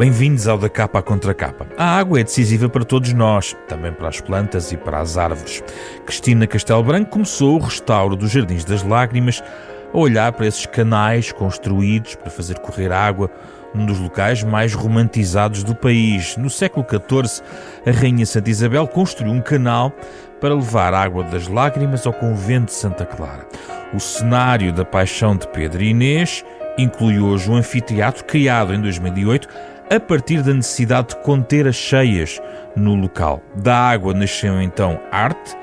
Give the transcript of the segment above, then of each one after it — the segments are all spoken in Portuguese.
Bem-vindos ao Da Capa à Contra Capa. A água é decisiva para todos nós, também para as plantas e para as árvores. Cristina Castelo Branco começou o restauro dos Jardins das Lágrimas a olhar para esses canais construídos para fazer correr água num dos locais mais romantizados do país. No século XIV, a Rainha Santa Isabel construiu um canal para levar a água das lágrimas ao convento de Santa Clara. O cenário da paixão de Pedro e Inês inclui hoje um anfiteatro criado em 2008 a partir da necessidade de conter as cheias no local. Da água nasceu então arte,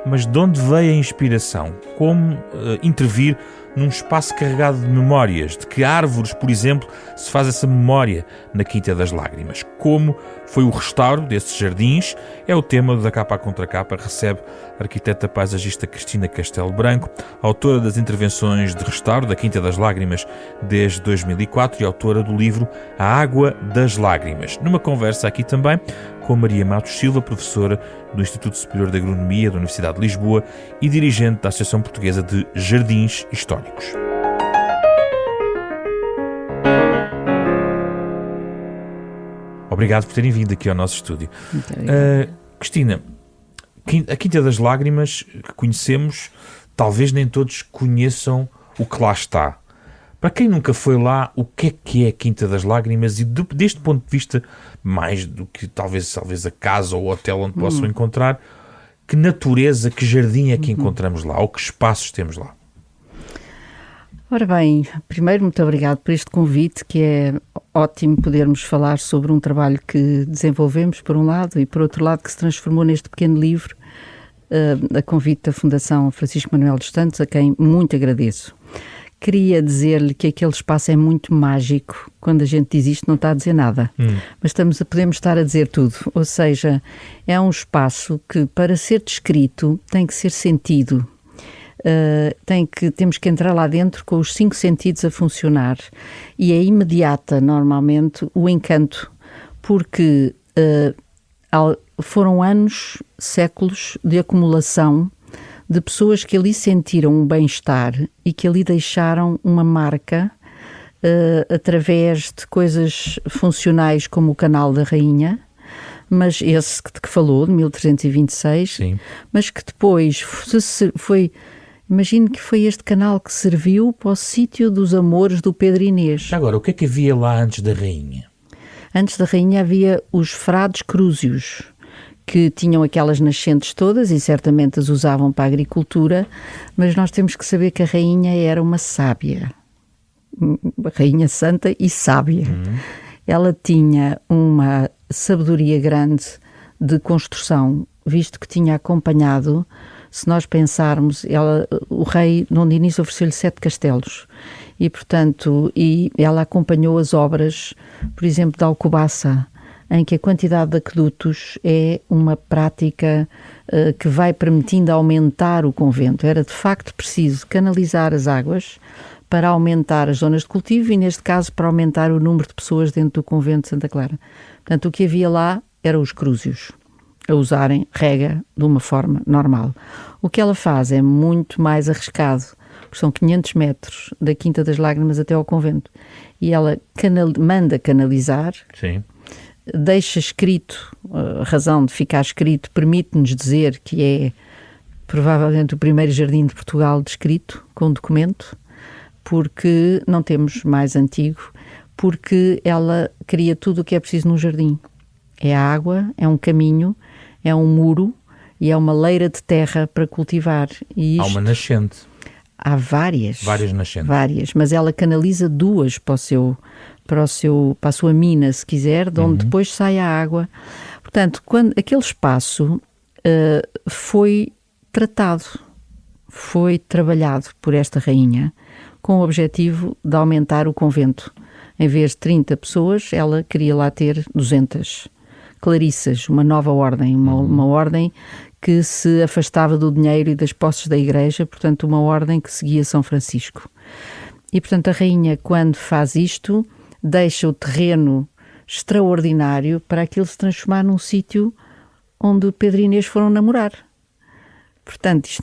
mas de onde veio a inspiração? Como intervir num espaço carregado de memórias? De que árvores, por exemplo, se faz essa memória na Quinta das Lágrimas? Como foi o restauro desses jardins? É o tema do Da Capa à Contra Capa. Recebe a arquiteta paisagista Cristina Castelo Branco, autora das intervenções de restauro da Quinta das Lágrimas desde 2004 e autora do livro A Água das Lágrimas. Numa conversa aqui também com Maria Matos Silva, professora do Instituto Superior de Agronomia da Universidade de Lisboa e dirigente da Associação Portuguesa de Jardins Históricos. Obrigado por terem vindo aqui ao nosso estúdio. Cristina, a Quinta das Lágrimas que conhecemos, talvez nem todos conheçam o que lá está. Para quem nunca foi lá, o que é a Quinta das Lágrimas e deste ponto de vista, mais do que talvez a casa ou o hotel onde possam encontrar, que natureza, que jardim é que encontramos lá, ou que espaços temos lá? Ora bem, primeiro muito obrigado por este convite, que é ótimo podermos falar sobre um trabalho que desenvolvemos por um lado e por outro lado que se transformou neste pequeno livro, a convite da Fundação Francisco Manuel dos Santos, a quem muito agradeço. Queria dizer-lhe que aquele espaço é muito mágico. Quando a gente diz isto não está a dizer nada, mas podemos estar a dizer tudo. Ou seja, é um espaço que para ser descrito tem que ser sentido. Temos que entrar lá dentro com os 5 sentidos a funcionar e é imediata normalmente o encanto, porque foram anos, séculos de acumulação de pessoas que ali sentiram um bem-estar e que ali deixaram uma marca através de coisas funcionais como o Canal da Rainha, mas esse que falou, de 1326, Sim. Mas que depois foi... Imagino que foi este canal que serviu para o sítio dos amores do Pedro e Inês. Agora, o que é que havia lá antes da Rainha? Antes da Rainha havia os frades crúzios, que tinham aquelas nascentes todas e certamente as usavam para a agricultura, mas nós temos que saber que a Rainha era uma sábia, Rainha Santa e sábia. Ela tinha uma sabedoria grande de construção, visto que tinha acompanhado. Se nós pensarmos, o rei, no início, ofereceu-lhe 7 castelos e, portanto, ela acompanhou as obras, por exemplo, de Alcobaça, em que a quantidade de aquedutos é uma prática que vai permitindo aumentar o convento. Era, de facto, preciso canalizar as águas para aumentar as zonas de cultivo e, neste caso, para aumentar o número de pessoas dentro do convento de Santa Clara. Portanto, o que havia lá eram os crúzios, a usarem rega de uma forma normal. O que ela faz é muito mais arriscado, porque são 500 metros da Quinta das Lágrimas até ao convento. E ela manda canalizar, Sim. Deixa escrito, a razão de ficar escrito permite-nos dizer que é provavelmente o primeiro jardim de Portugal descrito, com documento, porque não temos mais antigo, porque ela cria tudo o que é preciso num jardim. É a água, é um caminho, é um muro e é uma leira de terra para cultivar. E Há uma nascente. Há várias nascentes. Várias, mas ela canaliza 2 para a sua mina, se quiser, de onde depois sai a água. Portanto, quando aquele espaço foi tratado, foi trabalhado por esta rainha com o objetivo de aumentar o convento. Em vez de 30 pessoas, ela queria lá ter 200 clarissas, uma nova ordem, uma ordem que se afastava do dinheiro e das posses da igreja, portanto uma ordem que seguia São Francisco. E portanto a rainha, quando faz isto, deixa o terreno extraordinário para aquilo se transformar num sítio onde o Pedro e Inês foram namorar. Portanto, isto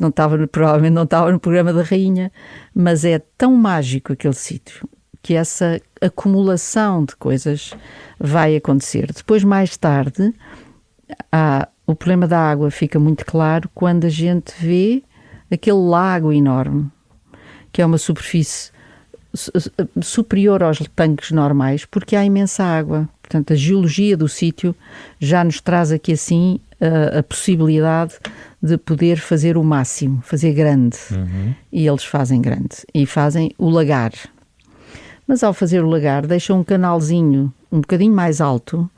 provavelmente não estava no programa da rainha, mas é tão mágico aquele sítio, que essa acumulação de coisas vai acontecer. Depois, mais tarde, o problema da água fica muito claro quando a gente vê aquele lago enorme, que é uma superfície superior aos tanques normais, porque há imensa água. Portanto, a geologia do sítio já nos traz aqui assim a possibilidade de poder fazer o máximo, fazer grande. E eles fazem grande. E fazem o lagar. Mas ao fazer o lagar, deixam um canalzinho um bocadinho mais alto,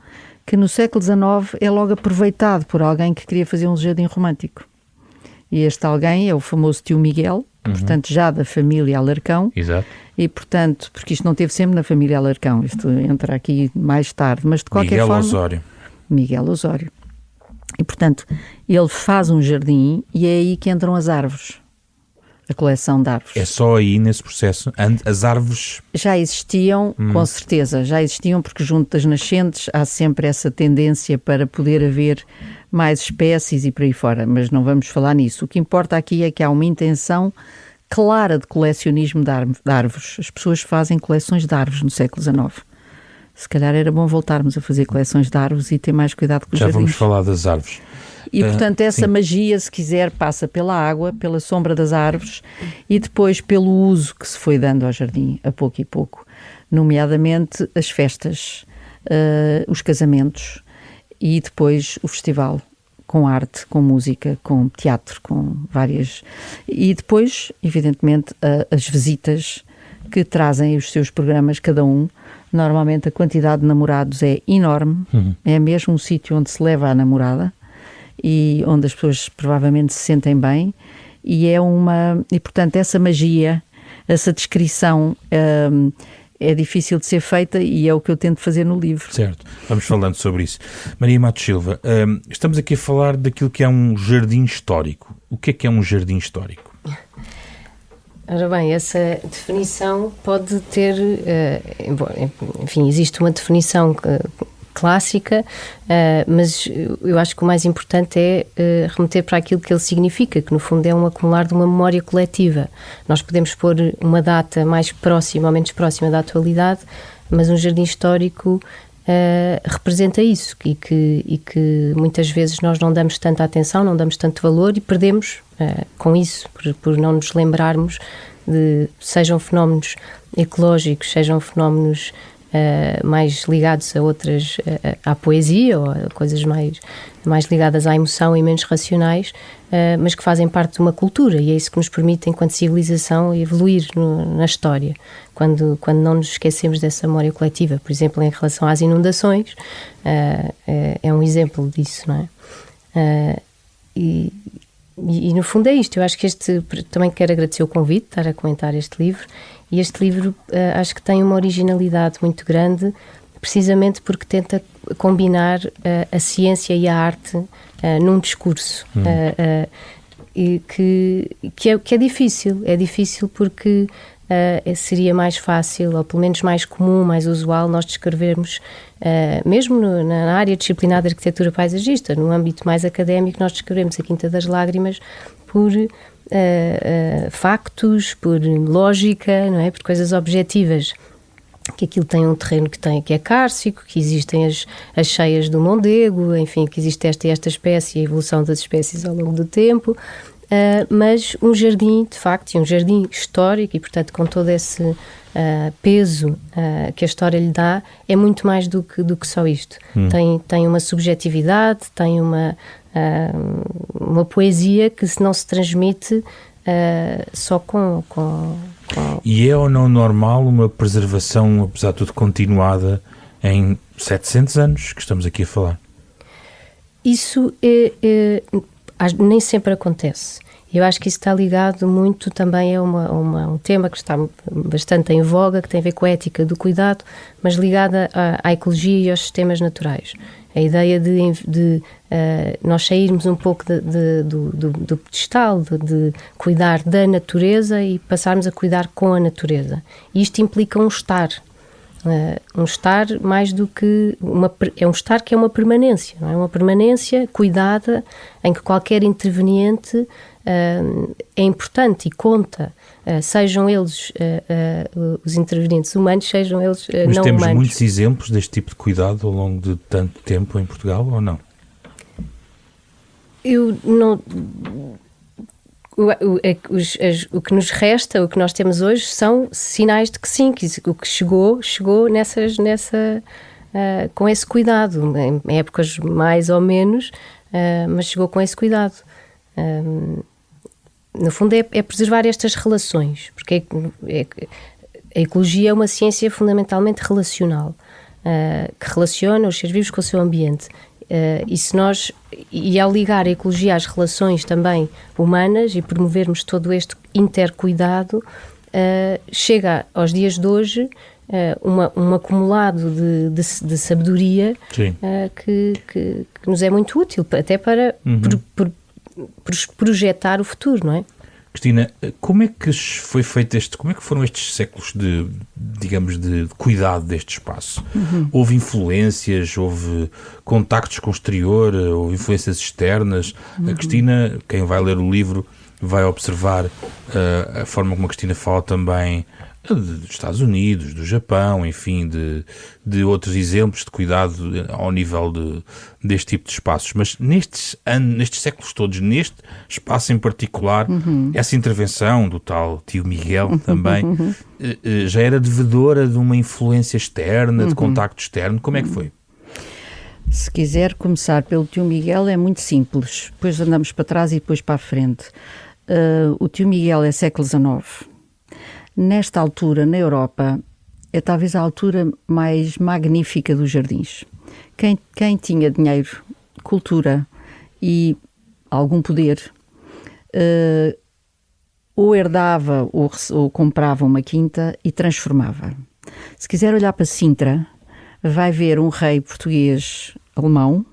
que no século XIX é logo aproveitado por alguém que queria fazer um jardim romântico. E este alguém é o famoso tio Miguel, portanto já da família Alarcão. Exato. E portanto, porque isto não teve sempre na família Alarcão, isto entra aqui mais tarde, mas de qualquer forma... Miguel Osório. E portanto, ele faz um jardim e é aí que entram as árvores. A coleção de árvores. É só aí, nesse processo, as árvores... Já existiam, com certeza, já existiam, porque junto das nascentes há sempre essa tendência para poder haver mais espécies e por aí fora, mas não vamos falar nisso. O que importa aqui é que há uma intenção clara de colecionismo de árvores. As pessoas fazem coleções de árvores no século XIX. Se calhar era bom voltarmos a fazer coleções de árvores e ter mais cuidado com os jardins. Já vamos falar das árvores. E, portanto, essa sim. magia, se quiser, passa pela água, pela sombra das árvores e depois pelo uso que se foi dando ao jardim, a pouco e pouco. Nomeadamente as festas, os casamentos e depois o festival, com arte, com música, com teatro, com várias... E depois, evidentemente, as visitas que trazem os seus programas, cada um. Normalmente a quantidade de namorados é enorme, é mesmo um sítio onde se leva a namorada e onde as pessoas provavelmente se sentem bem e portanto essa magia, essa descrição é difícil de ser feita e é o que eu tento fazer no livro. Certo, vamos falando sobre isso. Maria Matos Silva, estamos aqui a falar daquilo que é um jardim histórico. O que é um jardim histórico? Ora bem, essa definição pode ter, enfim, existe uma definição clássica, mas eu acho que o mais importante é remeter para aquilo que ele significa, que no fundo é um acumular de uma memória coletiva. Nós podemos pôr uma data mais próxima ou menos próxima da atualidade, mas um jardim histórico representa isso e que muitas vezes nós não damos tanta atenção, não damos tanto valor e perdemos com isso, por não nos lembrarmos de, sejam fenómenos ecológicos, sejam fenómenos mais ligados a outras, à poesia ou a coisas mais ligadas à emoção e menos racionais, mas que fazem parte de uma cultura e é isso que nos permite, enquanto civilização, evoluir na história, quando não nos esquecemos dessa memória coletiva. Por exemplo, em relação às inundações, é um exemplo disso, não é? E no fundo é isto. Eu acho que também quero agradecer o convite, estar a comentar este livro, e este livro acho que tem uma originalidade muito grande, precisamente porque tenta combinar a ciência e a arte num discurso, e que é difícil. É difícil porque seria mais fácil, ou pelo menos mais comum, mais usual, nós descrevermos, mesmo na área disciplinar de arquitetura paisagista, no âmbito mais académico, nós descrevemos a Quinta das Lágrimas por factos, por lógica, não é? Por coisas objetivas, que aquilo tem um terreno que é cárcico, que existem as cheias do Mondego, enfim, que existe esta e esta espécie, a evolução das espécies ao longo do tempo, mas um jardim, de facto, e um jardim histórico, e portanto com todo esse peso que a história lhe dá, é muito mais do que só isto. Tem uma subjetividade, tem uma poesia que não se transmite só com... E é ou não normal uma preservação, apesar de tudo, continuada em 700 anos que estamos aqui a falar? Isso nem sempre acontece. Eu acho que isso está ligado muito também a um tema que está bastante em voga, que tem a ver com a ética do cuidado, mas ligada à ecologia e aos sistemas naturais. A ideia de nós sairmos um pouco do pedestal, de cuidar da natureza e passarmos a cuidar com a natureza. E isto implica um estar. Um estar mais do que... é um estar que é uma permanência, não é? Uma permanência cuidada, em que qualquer interveniente é importante e conta, sejam eles os intervenientes humanos, sejam eles não humanos. Mas temos muitos exemplos deste tipo de cuidado ao longo de tanto tempo em Portugal, ou não? Eu não... O que nos resta, o que nós temos hoje, são sinais de que sim, que o que chegou com esse cuidado, em épocas mais ou menos, mas chegou com esse cuidado. No fundo é preservar estas relações, porque a ecologia é uma ciência fundamentalmente relacional, que relaciona os seres vivos com o seu ambiente. E ao ligar a ecologia às relações também humanas e promovermos todo este intercuidado, chega aos dias de hoje um acumulado de sabedoria que nos é muito útil, até para projetar o futuro, não é? Cristina, como é que foi feito como é que foram estes séculos de cuidado deste espaço? Houve influências, houve contactos com o exterior, houve influências externas? A Cristina, quem vai ler o livro, vai observar a forma como a Cristina fala também dos Estados Unidos, do Japão, enfim, de outros exemplos de cuidado ao nível deste tipo de espaços. Mas nestes séculos todos, neste espaço em particular, essa intervenção do tal tio Miguel também já era devedora de uma influência externa, de contacto externo. Como é que foi? Se quiser começar pelo tio Miguel, é muito simples. Depois andamos para trás e depois para a frente. O tio Miguel é século XIX. Nesta altura, na Europa, é talvez a altura mais magnífica dos jardins. Quem tinha dinheiro, cultura e algum poder, ou herdava ou comprava uma quinta e transformava. Se quiser olhar para Sintra, vai ver um rei português alemão,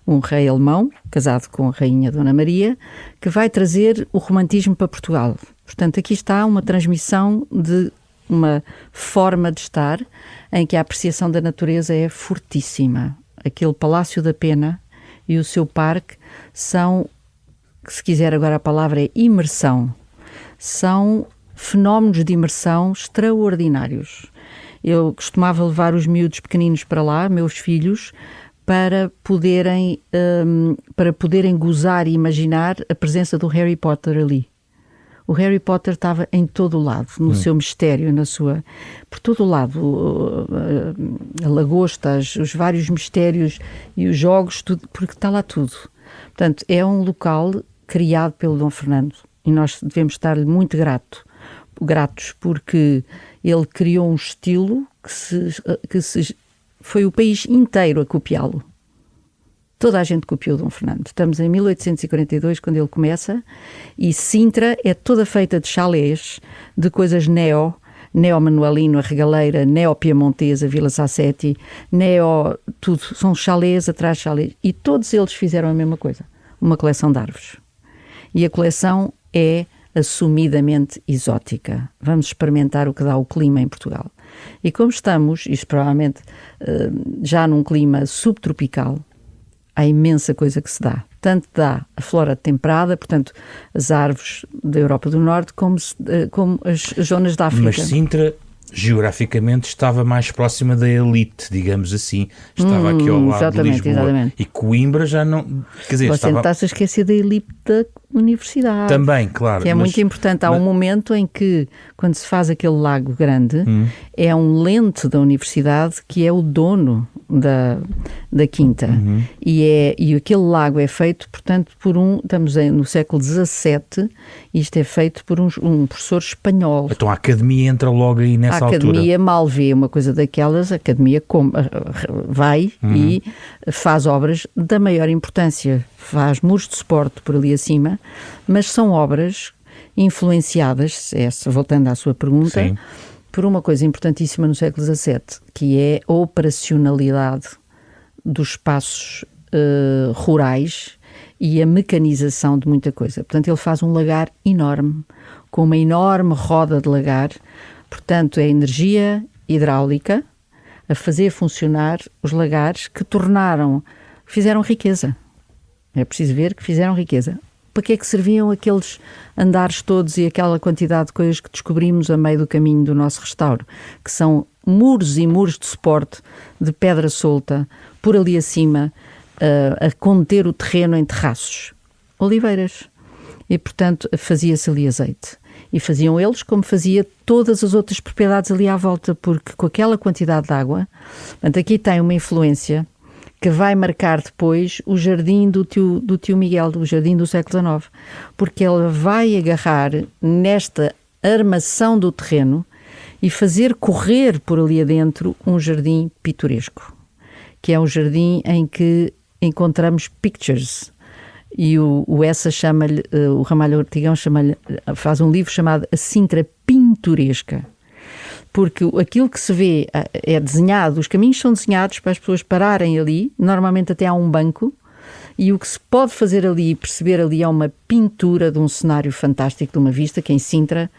um rei alemão, casado com a rainha Dona Maria, que vai trazer o romantismo para Portugal. Portanto, aqui está uma transmissão de uma forma de estar em que a apreciação da natureza é fortíssima. Aquele Palácio da Pena e o seu parque são, se quiser agora a palavra é imersão, são fenómenos de imersão extraordinários. Eu costumava levar os miúdos pequeninos para lá, meus filhos, para poderem gozar e imaginar a presença do Harry Potter ali. O Harry Potter estava em todo o lado, no seu mistério, por todo o lado, a lagosta, os vários mistérios e os jogos, tudo, porque está lá tudo. Portanto, é um local criado pelo Dom Fernando e nós devemos estar-lhe muito gratos, porque ele criou um estilo que foi o país inteiro a copiá-lo. Toda a gente copiou Dom Fernando. Estamos em 1842, quando ele começa, e Sintra é toda feita de chalés, de coisas neo-manuelino, a Regaleira, neo-piemontesa, Vila Sassetti, tudo. São chalés atrás de chalés. E todos eles fizeram a mesma coisa. Uma coleção de árvores. E a coleção é assumidamente exótica. Vamos experimentar o que dá o clima em Portugal. E como estamos, isto provavelmente já num clima subtropical, há imensa coisa que se dá. Tanto dá a flora temperada, portanto, as árvores da Europa do Norte, como as zonas da África. Mas Sintra, geograficamente, estava mais próxima da elite, digamos assim. Estava aqui ao lado de Lisboa. Exatamente. E Coimbra já não... Quer dizer, você está-se a esquecer da elite da universidade. Também, claro. Que é muito importante. Há um momento em que, quando se faz aquele lago grande, é um lente da universidade que é o dono da quinta. E aquele lago é feito, portanto, estamos no século XVII, e isto é feito por um professor espanhol. Então a academia entra logo aí nessa altura. A academia mal vê uma coisa daquelas, a academia vai e faz obras da maior importância, faz muros de suporte por ali acima, mas são obras influenciadas, voltando à sua pergunta, sim, por uma coisa importantíssima no século XVII, que é a operacionalidade dos espaços rurais e a mecanização de muita coisa. Portanto, ele faz um lagar enorme, com uma enorme roda de lagar. Portanto, é energia hidráulica a fazer funcionar os lagares que fizeram riqueza. É preciso ver que fizeram riqueza. para que é que serviam aqueles andares todos e aquela quantidade de coisas que descobrimos a meio do caminho do nosso restauro, que são muros e muros de suporte de pedra solta, por ali acima, a conter o terreno em terraços. Oliveiras. E, portanto, fazia-se ali azeite. E faziam eles como fazia todas as outras propriedades ali à volta, porque com aquela quantidade de água, portanto, aqui tem uma influência que vai marcar depois o jardim do tio Miguel, o jardim do século XIX, porque ele vai agarrar nesta armação do terreno e fazer correr por ali adentro um jardim pitoresco, que é um jardim em que encontramos pictures. E o Essa chama-lhe, o Ramalho Ortigão chama-lhe, faz um livro chamado A Sintra Pintoresca, porque aquilo que se vê é desenhado, os caminhos são desenhados para as pessoas pararem ali, normalmente até há um banco, e o que se pode fazer ali e perceber ali é uma pintura de um cenário fantástico, de uma vista, que em Sintra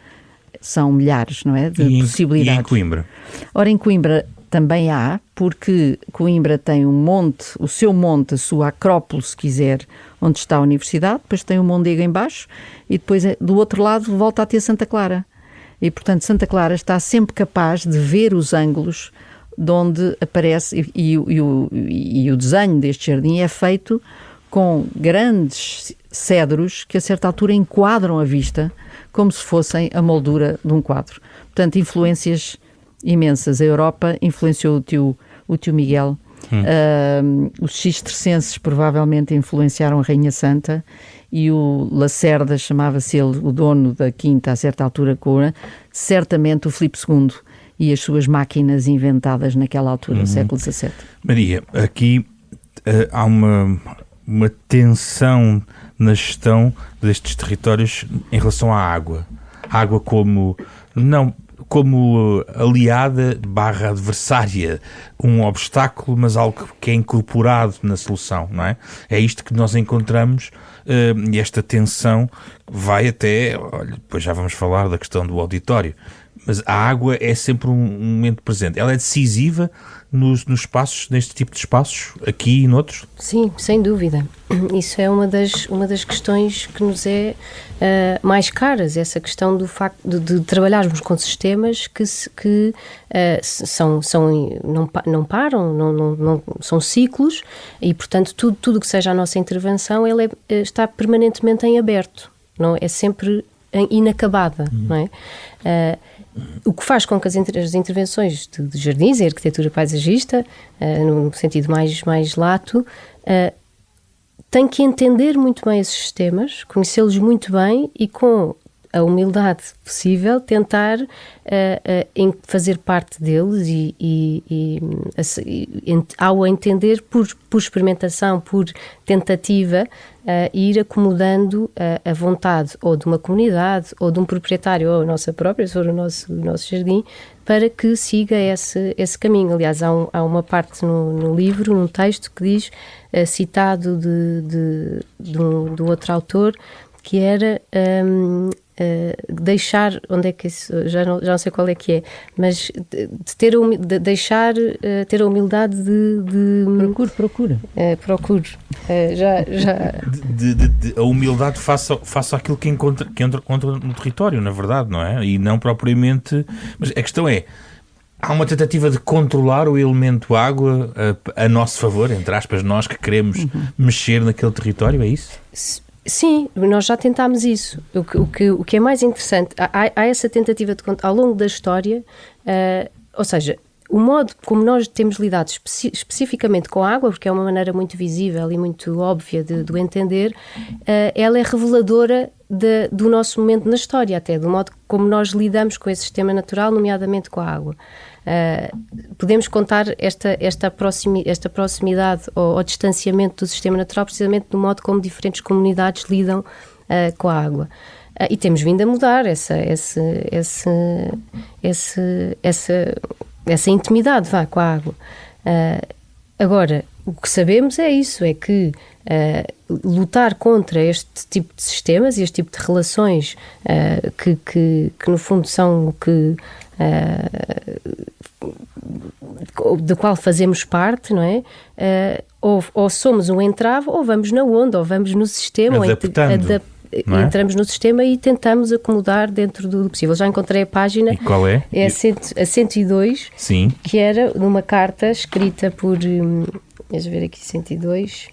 são milhares, não é? De possibilidades. E em Coimbra? Ora, em Coimbra também há, porque Coimbra tem um monte, o seu monte, a sua acrópole, se quiser, onde está a universidade, depois tem o Mondego em baixo e depois do outro lado volta a ter Santa Clara. E, portanto, Santa Clara está sempre capaz de ver os ângulos de onde aparece e o desenho deste jardim é feito com grandes cedros que a certa altura enquadram a vista como se fossem a moldura de um quadro. Portanto, influências imensas. A Europa influenciou o tio Miguel. Os cistercenses provavelmente influenciaram a Rainha Santa e o Lacerda, chamava-se ele o dono da quinta a certa altura, certamente o Filipe II e as suas máquinas inventadas naquela altura, século XVII. Maria, aqui há uma tensão na gestão destes territórios em relação à água. A água como aliada / adversária, um obstáculo, mas algo que é incorporado na solução, não é? É isto que nós encontramos, e esta tensão vai até, depois já vamos falar da questão do auditório, mas a água é sempre um momento presente. Ela é decisiva nos espaços, neste tipo de espaços, aqui e noutros? Sim, sem dúvida. Isso é uma das questões que nos é mais caras, essa questão do facto de trabalharmos com sistemas que não param, não são ciclos e, portanto, tudo que seja a nossa intervenção ele está permanentemente em aberto, não é sempre inacabada, não é? O que faz com que as intervenções de jardins, a arquitetura paisagista, no sentido mais lato, tem que entender muito bem esses sistemas, conhecê-los muito bem e com a humildade possível tentar fazer parte deles e ao entender por experimentação, por tentativa, ir acomodando a vontade ou de uma comunidade ou de um proprietário ou a nossa própria, se for o nosso jardim, para que siga esse caminho. Aliás, há uma parte no livro, num texto que diz, citado do outro autor, que era deixar, onde é que isso, já não sei qual é que é, mas ter a humildade de procura. Procuro. A humildade face àquilo que encontra no território, na verdade, não é? E não propriamente... Mas a questão é, há uma tentativa de controlar o elemento água a nosso favor, entre aspas, nós que queremos mexer naquele território, é isso? Sim, nós já tentámos isso. O que é mais interessante, há essa tentativa de ao longo da história, ou seja, o modo como nós temos lidado especificamente com a água, porque é uma maneira muito visível e muito óbvia de o entender, ela é reveladora do nosso momento na história, até do modo como nós lidamos com esse sistema natural, nomeadamente com a água. Podemos contar esta proximidade ou distanciamento do sistema natural precisamente do modo como diferentes comunidades lidam com a água. E temos vindo a mudar essa intimidade com a água. Agora, o que sabemos é isso, é que lutar contra este tipo de sistemas e este tipo de relações que no fundo são o que do qual fazemos parte, não é? Ou somos um entrave, ou vamos na onda, ou vamos no sistema, entramos no sistema e tentamos acomodar dentro do possível. Já encontrei a página. E qual é? É a 102, Sim. Que era numa carta escrita por... Deixa eu ver aqui, 102...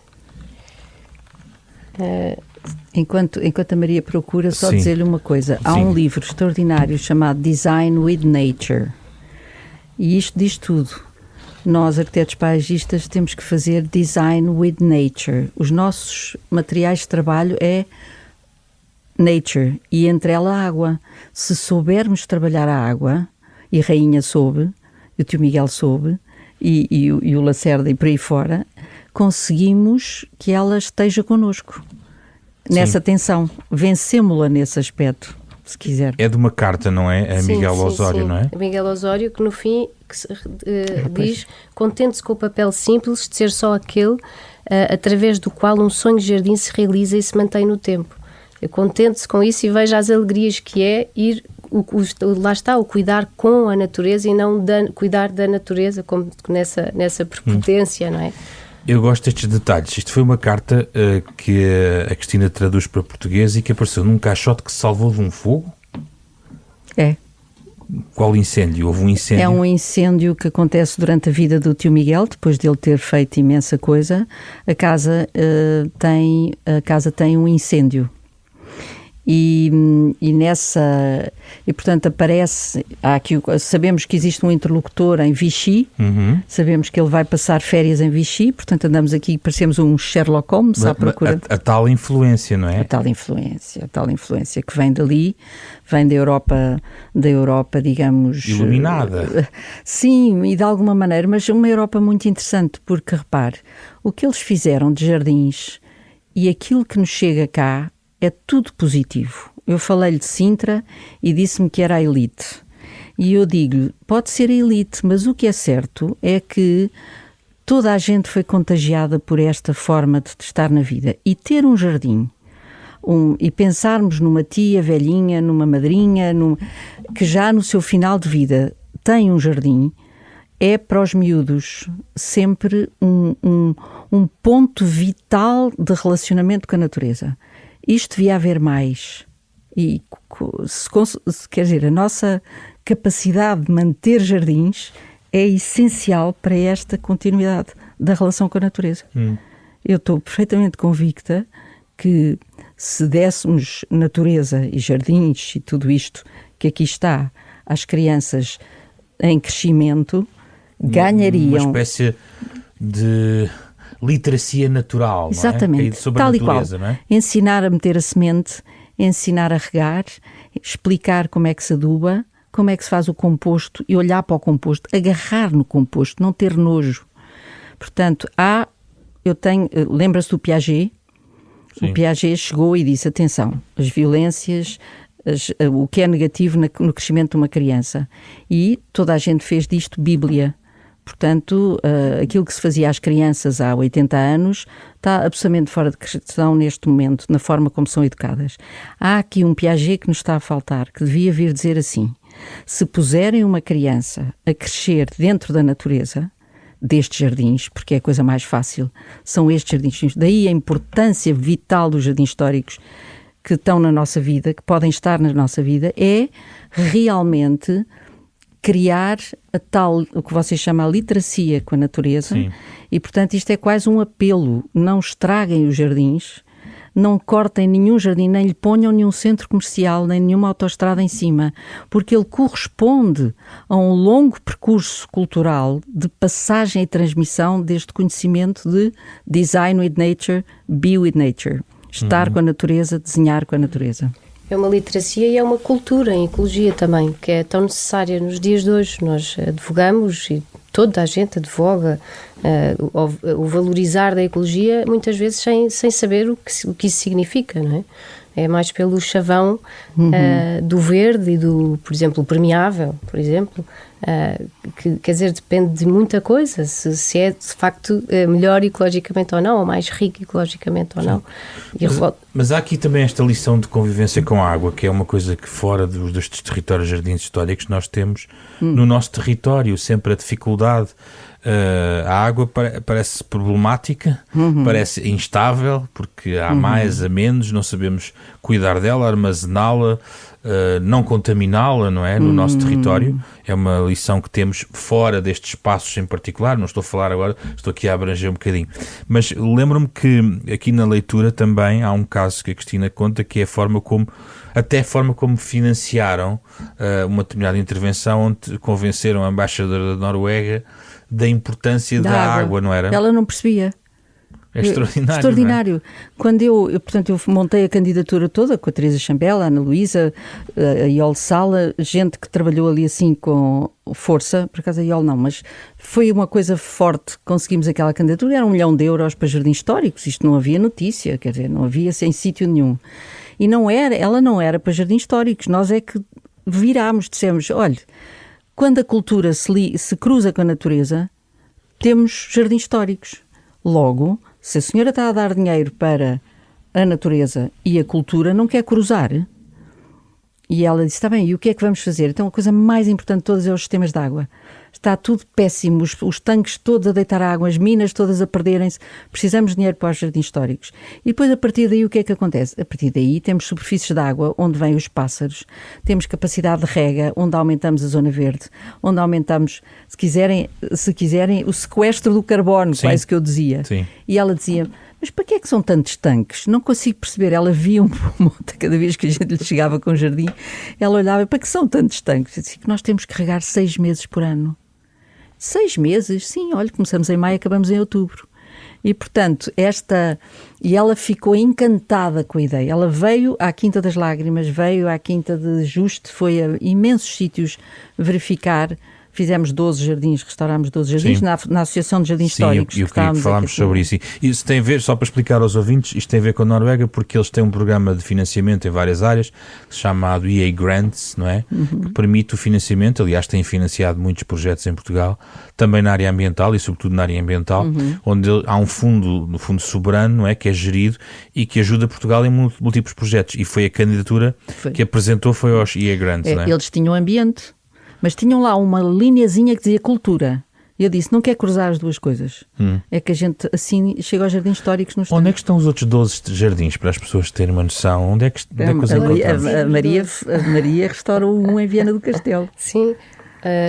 Enquanto a Maria procura, só Sim. dizer-lhe uma coisa. Há Sim. um livro extraordinário chamado Design with Nature. E isto diz tudo. Nós, arquitetos paisagistas, temos que fazer design with nature. Os nossos materiais de trabalho é nature, e entre ela a água. Se soubermos trabalhar a água, e a Rainha soube, e o tio Miguel soube, e o Lacerda e por aí fora, conseguimos que ela esteja connosco. Nessa tensão, vencemos-la nesse aspecto, se quiser. É de uma carta, não é? A Miguel Osório, não é? A Miguel Osório, que no fim diz: contente-se com o papel simples de ser só aquele através do qual um sonho de jardim se realiza e se mantém no tempo. Eu contente-se com isso e vejo as alegrias que é ir, lá está, o cuidar com a natureza e não cuidar da natureza como nessa prepotência, não é? Eu gosto destes detalhes. Isto foi uma carta que a Cristina traduz para português e que apareceu num caixote que se salvou de um fogo. É. Qual incêndio? Houve um incêndio? É um incêndio que acontece durante a vida do tio Miguel, depois dele ter feito imensa coisa. A casa tem um incêndio. E portanto aparece, sabemos que existe um interlocutor em Vichy, sabemos que ele vai passar férias em Vichy, portanto andamos aqui, parecemos um Sherlock Holmes à procura. A tal influência, não é? A tal influência que vem dali, vem da Europa, digamos... Iluminada. Sim, e de alguma maneira, mas uma Europa muito interessante, porque repare, o que eles fizeram de jardins e aquilo que nos chega cá é tudo positivo. Eu falei-lhe de Sintra e disse-me que era a elite. E eu digo-lhe, pode ser a elite, mas o que é certo é que toda a gente foi contagiada por esta forma de estar na vida. E ter um jardim, e pensarmos numa tia velhinha, numa madrinha, que já no seu final de vida tem um jardim, é para os miúdos sempre um ponto vital de relacionamento com a natureza. Isto devia haver mais. E, quer dizer, a nossa capacidade de manter jardins é essencial para esta continuidade da relação com a natureza. Eu estou perfeitamente convicta que se dessemos natureza e jardins e tudo isto que aqui está às crianças em crescimento, ganhariam... Uma espécie de... literacia natural, exatamente, não é? Sobre tal a e natureza, qual. Não é? Ensinar a meter a semente, ensinar a regar, explicar como é que se aduba, como é que se faz o composto e olhar para o composto, agarrar no composto, não ter nojo. Portanto, lembra-se do Piaget? Sim. O Piaget chegou e disse, atenção, as violências, o que é negativo no crescimento de uma criança. E toda a gente fez disto Bíblia. Portanto, aquilo que se fazia às crianças há 80 anos está absolutamente fora de questão neste momento, na forma como são educadas. Há aqui um Piaget que nos está a faltar, que devia vir dizer assim: se puserem uma criança a crescer dentro da natureza, destes jardins, porque é a coisa mais fácil, são estes jardins. Daí a importância vital dos jardins históricos que estão na nossa vida, que podem estar na nossa vida, é realmente... criar o que vocês chamam a literacia com a natureza. Sim. E, portanto, isto é quase um apelo. Não estraguem os jardins, não cortem nenhum jardim, nem lhe ponham nenhum centro comercial, nem nenhuma autoestrada em cima, porque ele corresponde a um longo percurso cultural de passagem e transmissão deste conhecimento de design with nature, be with nature. Estar com a natureza, desenhar com a natureza. É uma literacia e é uma cultura em ecologia também, que é tão necessária nos dias de hoje. Nós advogamos, e toda a gente advoga, o valorizar da ecologia, muitas vezes sem saber o que isso significa, não é? É mais pelo chavão do verde e do, por exemplo, o permeável, por exemplo, que quer dizer, depende de muita coisa, se é de facto melhor ecologicamente ou não, ou mais rico ecologicamente ou não. Mas há aqui também esta lição de convivência com a água, que é uma coisa que fora destes territórios jardins históricos nós temos no nosso território, sempre a dificuldade. A água parece problemática, parece instável, porque há mais, há menos, não sabemos cuidar dela, armazená-la, não contaminá-la, não é? No nosso território. É uma lição que temos fora destes espaços em particular, não estou a falar agora, estou aqui a abranger um bocadinho. Mas lembro-me que aqui na leitura também há um caso que a Cristina conta, que é a forma como financiaram uma determinada intervenção onde convenceram a embaixadora da Noruega da importância da água, não era? Ela não percebia. É extraordinário. Extraordinário. É? Quando eu montei a candidatura toda com a Teresa Chambela, a Ana Luísa, a Iol Sala, gente que trabalhou ali assim com força, por acaso a Iol não, mas foi uma coisa forte. Conseguimos aquela candidatura, era 1 milhão de euros para jardins históricos, isto não havia notícia, quer dizer, não havia em sítio nenhum. E ela não era para jardins históricos, nós é que virámos, dissemos, olha, quando a cultura se cruza com a natureza, temos jardins históricos. Logo, se a senhora está a dar dinheiro para a natureza e a cultura, não quer cruzar. E ela disse, está bem, e o que é que vamos fazer? Então a coisa mais importante de todas é os sistemas de água. Está tudo péssimo, os tanques todos a deitar água, as minas todas a perderem-se. Precisamos de dinheiro para os jardins históricos. E depois, a partir daí, o que é que acontece? A partir daí, temos superfícies de água onde vêm os pássaros, temos capacidade de rega, onde aumentamos a zona verde, onde aumentamos, se quiserem, o sequestro do carbono, quase que eu dizia. Sim. E ela dizia, mas para que é que são tantos tanques? Não consigo perceber. Ela via um monte, cada vez que a gente lhe chegava com o jardim, ela olhava, para que são tantos tanques? Eu disse que nós temos que regar 6 meses por ano. 6 meses? Sim, olha, começamos em maio, acabamos em outubro. E, portanto, e ela ficou encantada com a ideia. Ela veio à Quinta das Lágrimas, veio à Quinta de Juste, foi a imensos sítios verificar. Fizemos 12 jardins, restaurámos 12 jardins na Associação de Jardins Históricos. Sim, eu queria que falámos sobre isso. E isso tem a ver, só para explicar aos ouvintes, isto tem a ver com a Noruega, porque eles têm um programa de financiamento em várias áreas, chamado EA Grants, não é? Que permite o financiamento, aliás, tem financiado muitos projetos em Portugal, também na área ambiental e sobretudo na área ambiental, onde há um fundo, no fundo soberano, não é? Que é gerido e que ajuda Portugal em múltiplos projetos. E foi a candidatura que apresentou, foi aos EA Grants, não é? Eles tinham ambiente. Mas tinham lá uma linhazinha que dizia cultura. E eu disse, não quer cruzar as duas coisas. É que a gente assim chega aos jardins históricos nos Onde é que estão os outros 12 jardins, para as pessoas terem uma noção? Onde é que os encontramos? A Maria restaurou um em Viana do Castelo. Sim.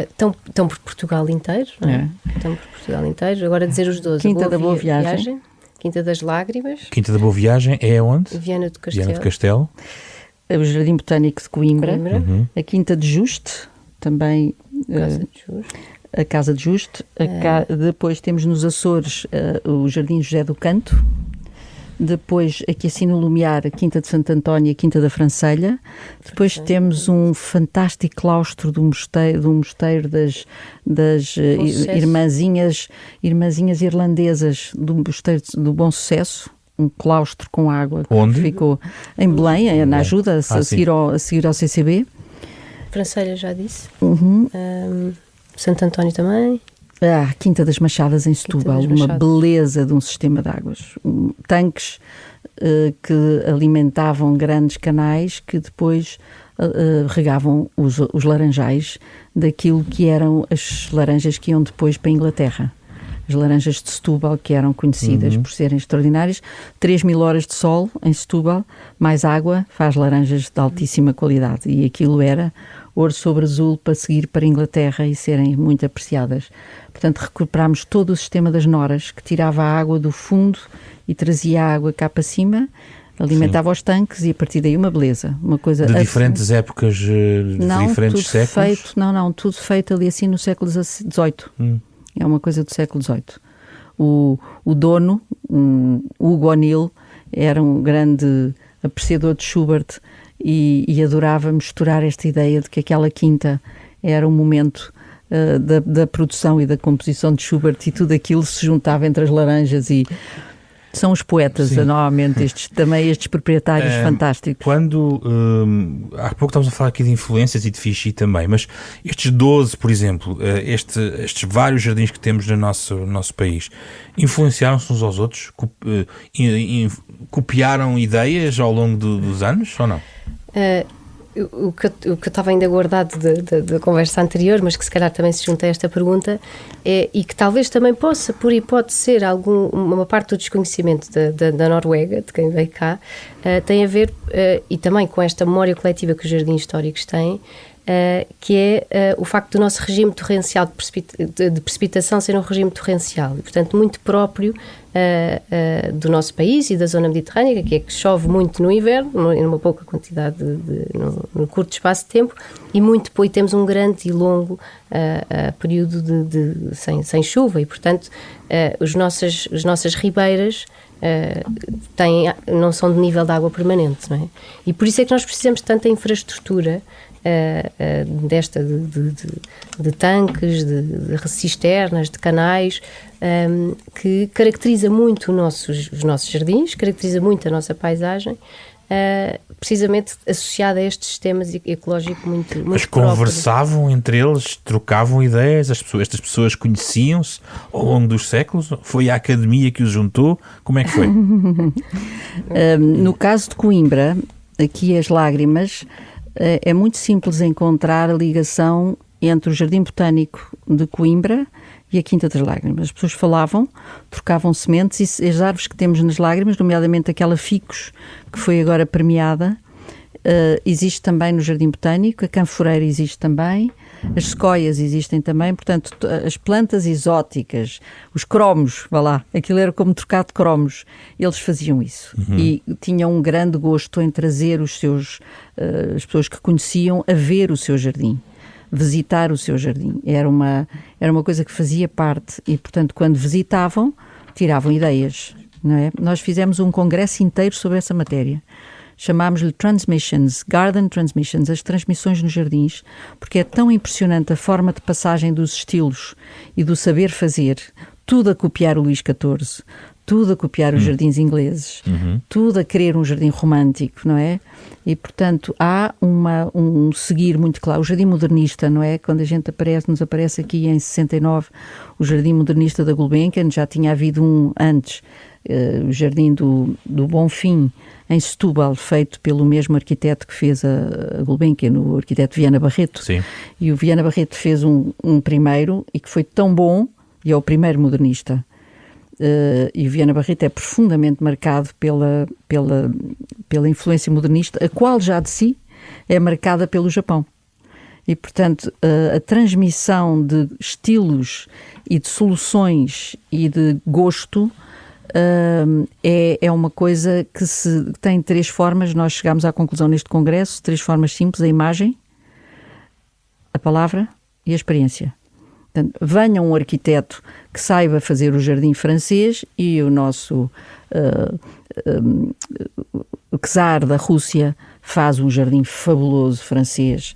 Estão por Portugal inteiro, não é? Estão por Portugal inteiro. Agora dizer os 12. Quinta da Boa Viagem. Quinta das Lágrimas. Quinta da Boa Viagem é onde? Viana do Castelo. Viana do Castelo. O Jardim Botânico de Coimbra. A Quinta de Juste. Também a Casa de Juste. Depois temos nos Açores o Jardim José do Canto. Depois, aqui assim no Lumiar, a Quinta de Santo António e a Quinta da Francelha. Depois temos um fantástico claustro do mosteiro das irmãzinhas irlandesas do Mosteiro do Bom Sucesso. Um claustro com água. Onde? Que ficou em Belém, na ajuda, a seguir ao CCB. Francelha já disse. Santo António também. Quinta das Machadas em Setúbal, uma beleza de um sistema de águas. Tanques que alimentavam grandes canais que depois regavam os laranjais daquilo que eram as laranjas que iam depois para a Inglaterra. As laranjas de Setúbal, que eram conhecidas por serem extraordinárias. 3.000 horas de sol em Setúbal, mais água, faz laranjas de altíssima qualidade. E aquilo era ouro sobre azul para seguir para a Inglaterra e serem muito apreciadas. Portanto, recuperámos todo o sistema das noras, que tirava a água do fundo e trazia a água cá para cima, alimentava os tanques e a partir daí uma beleza. Uma coisa de diferentes épocas, de diferentes séculos? Tudo feito ali assim no século XVIII. É uma coisa do século XVIII. O dono, Hugo O'Neill, era um grande apreciador de Schubert e adorava misturar esta ideia de que aquela quinta era um momento da produção e da composição de Schubert e tudo aquilo se juntava entre as laranjas e São os poetas, normalmente, estes proprietários fantásticos. Quando, há pouco estávamos a falar aqui de influências e de Vichy também, mas estes 12, por exemplo, estes vários jardins que temos no nosso país, influenciaram-se uns aos outros? Copiaram ideias ao longo dos anos, ou não? O que eu estava ainda guardado da conversa anterior, mas que se calhar também se junta a esta pergunta, e que talvez também possa, por hipótese, ser uma parte do desconhecimento da Noruega, de quem veio cá, tem a ver, e também com esta memória coletiva que os jardins históricos têm, que é o facto do nosso regime torrencial de precipitação ser um regime torrencial, e portanto muito próprio do nosso país e da zona mediterrânea, que é que chove muito no inverno, numa pouca quantidade, no curto espaço de tempo, e temos um grande e longo período sem chuva, e portanto as nossas ribeiras não são de nível de água permanente, não é? E por isso é que nós precisamos de tanta infraestrutura de tanques, de cisternas, de canais, que caracteriza muito os nossos jardins, caracteriza muito a nossa paisagem, precisamente associada a estes sistemas ecológicos muito Mas próprios. Conversavam entre eles, trocavam ideias, estas pessoas conheciam-se ao longo dos séculos? Foi a academia que os juntou? Como é que foi? No caso de Coimbra, aqui as Lágrimas, é muito simples encontrar a ligação entre o Jardim Botânico de Coimbra e a Quinta das Lágrimas. As pessoas falavam, trocavam sementes, e as árvores que temos nas Lágrimas, nomeadamente aquela ficus que foi agora premiada, existe também no Jardim Botânico, a canforeira existe também, as sequoias existem também, portanto as plantas exóticas, os cromos, vá lá, aquilo era como trocar de cromos, eles faziam isso e tinham um grande gosto em trazer as pessoas que conheciam a ver o seu jardim, visitar o seu jardim, era uma coisa que fazia parte, e portanto quando visitavam, tiravam ideias, não é? Nós fizemos um congresso inteiro sobre essa matéria. Chamámos-lhe Transmissions, Garden Transmissions, as transmissões nos jardins, porque é tão impressionante a forma de passagem dos estilos e do saber fazer, tudo a copiar o Luís XIV, tudo a copiar os jardins ingleses, tudo a querer um jardim romântico, não é? E, portanto, há um seguir muito claro. O jardim modernista, não é? Quando a gente nos aparece aqui em 69, o jardim modernista da Gulbenkian, já tinha havido um antes, o jardim do Bonfim, em Setúbal, feito pelo mesmo arquiteto que fez a Gulbenkian, o arquiteto Viana Barreto. Sim. E o Viana Barreto fez um primeiro, e que foi tão bom, e é o primeiro modernista. E o Viana Barreto é profundamente marcado pela influência modernista, a qual já de si é marcada pelo Japão. E, portanto, a transmissão de estilos e de soluções e de gosto é uma coisa que tem três formas. Nós chegámos à conclusão neste congresso, três formas simples: a imagem, a palavra e a experiência. Portanto, venha um arquiteto que saiba fazer o jardim francês, e o nosso czar da Rússia faz um jardim fabuloso francês,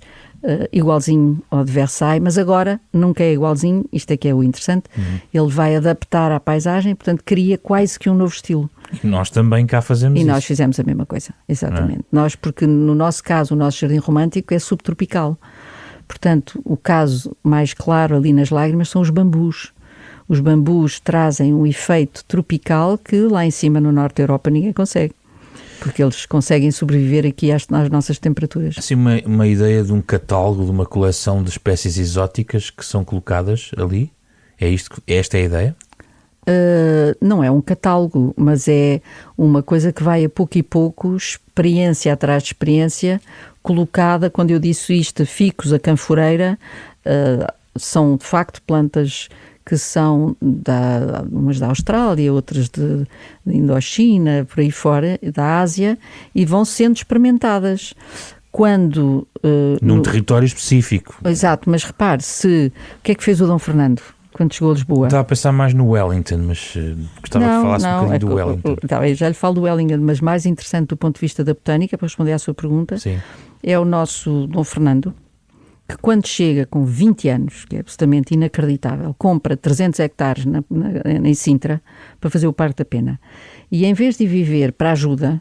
igualzinho ao de Versailles, mas agora nunca é igualzinho, isto é que é o interessante, ele vai adaptar à paisagem, portanto cria quase que um novo estilo. E nós também cá fazemos isso. E nós fizemos a mesma coisa, exatamente. Nós, porque no nosso caso, o nosso jardim romântico é subtropical. Portanto, o caso mais claro ali nas Lágrimas são os bambus. Os bambus trazem um efeito tropical que lá em cima no norte da Europa ninguém consegue, porque eles conseguem sobreviver aqui às nossas temperaturas. Assim, uma ideia de um catálogo, de uma coleção de espécies exóticas que são colocadas ali? Esta é a ideia? Não é um catálogo, mas é uma coisa que vai a pouco e pouco, experiência atrás de experiência, colocada. Quando eu disse isto, ficus, a canforeira, são de facto plantas que são umas da Austrália, outras de Indochina, por aí fora, da Ásia, e vão sendo experimentadas. Num território específico. Exato, mas repare, o que é que fez o Dom Fernando quando chegou a Lisboa? Estava a pensar mais no Wellington, mas gostava que falasse um bocadinho do Wellington. Eu já lhe falo do Wellington, mas mais interessante do ponto de vista da botânica, para responder à sua pergunta, Sim. é o nosso Dom Fernando, que quando chega com 20 anos, que é absolutamente inacreditável, compra 300 hectares em Sintra para fazer o Parque da Pena. E em vez de viver para ajuda,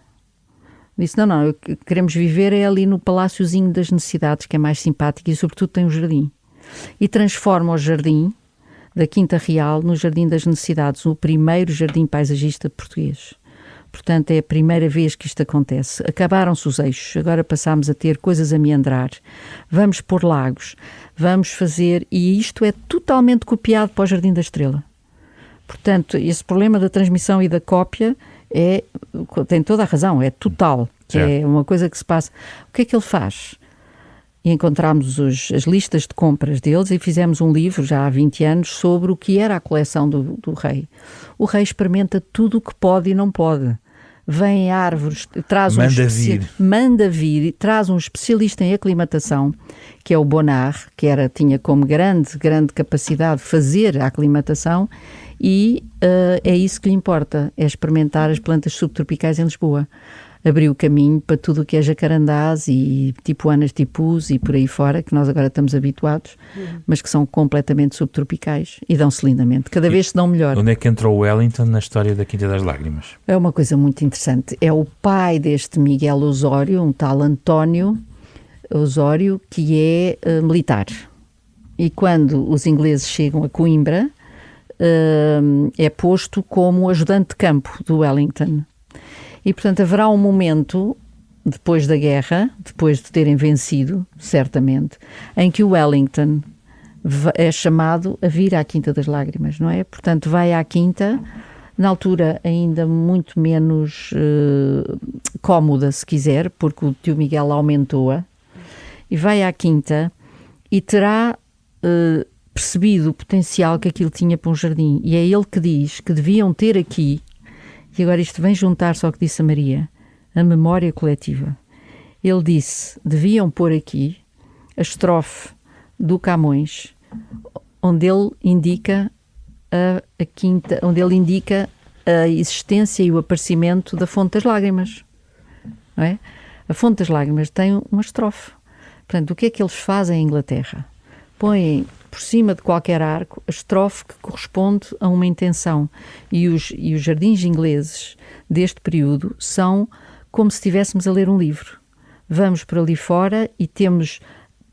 disse, não, queremos viver é ali no Paláciozinho das Necessidades, que é mais simpático e sobretudo tem um jardim. E transforma o jardim da Quinta Real no Jardim das Necessidades, o primeiro jardim paisagista português. Portanto, é a primeira vez que isto acontece. Acabaram-se os eixos, agora passamos a ter coisas a meandrar. Vamos pôr lagos, vamos fazer... E isto é totalmente copiado para o Jardim da Estrela. Portanto, esse problema da transmissão e da cópia tem toda a razão, é total. Que é uma coisa que se passa. O que é que ele faz? E encontramos as listas de compras deles e fizemos um livro, já há 20 anos, sobre o que era a coleção do rei. O rei experimenta tudo o que pode e não pode. Vem árvores, manda vir e traz um especialista em aclimatação, que é o Bonnard, que tinha como grande capacidade fazer a aclimatação, e é isso que lhe importa, é experimentar as plantas subtropicais em Lisboa. Abriu o caminho para tudo o que é jacarandás e tipuanas, tipus e por aí fora, que nós agora estamos habituados, mas que são completamente subtropicais e dão-se lindamente. Cada vez se dão melhor. Onde é que entrou o Wellington na história da Quinta das Lágrimas? É uma coisa muito interessante. É o pai deste Miguel Osório, um tal António Osório, que é militar. E quando os ingleses chegam a Coimbra, é posto como ajudante de campo do Wellington. E, portanto, haverá um momento, depois da guerra, depois de terem vencido, certamente, em que o Wellington é chamado a vir à Quinta das Lágrimas, não é? Portanto, vai à Quinta, na altura ainda muito menos cómoda, se quiser, porque o tio Miguel aumentou-a, e vai à Quinta e terá percebido o potencial que aquilo tinha para um jardim. E é ele que diz que deviam ter aqui. E agora isto vem juntar-se ao que disse a Maria, a memória coletiva. Ele disse, deviam pôr aqui a estrofe do Camões, onde ele indica a quinta, onde ele indica a existência e o aparecimento da Fonte das Lágrimas. Não é? A Fonte das Lágrimas tem uma estrofe. Portanto, o que é que eles fazem em Inglaterra? Põem por cima de qualquer arco a estrofe que corresponde a uma intenção. E os jardins ingleses deste período são como se estivéssemos a ler um livro. Vamos por ali fora e temos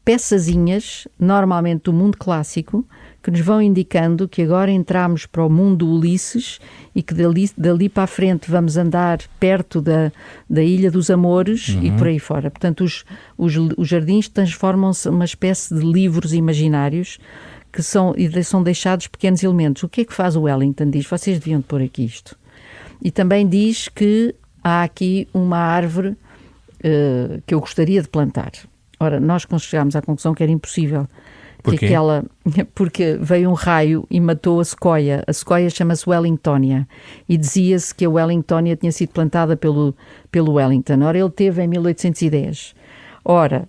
peçazinhas, normalmente do mundo clássico, que nos vão indicando que agora entramos para o mundo Ulisses e que dali para a frente vamos andar perto da Ilha dos Amores e por aí fora. Portanto, os jardins transformam-se numa espécie de livros imaginários que são deixados pequenos elementos. O que é que faz o Wellington? Diz, vocês deviam pôr aqui isto. E também diz que há aqui uma árvore que eu gostaria de plantar. Ora, nós chegámos à conclusão que era impossível. Porquê? Porque veio um raio e matou a sequoia. A sequoia chama-se Wellingtonia e dizia-se que a Wellingtonia tinha sido plantada pelo Wellington. Ora, ele teve em 1810. Ora,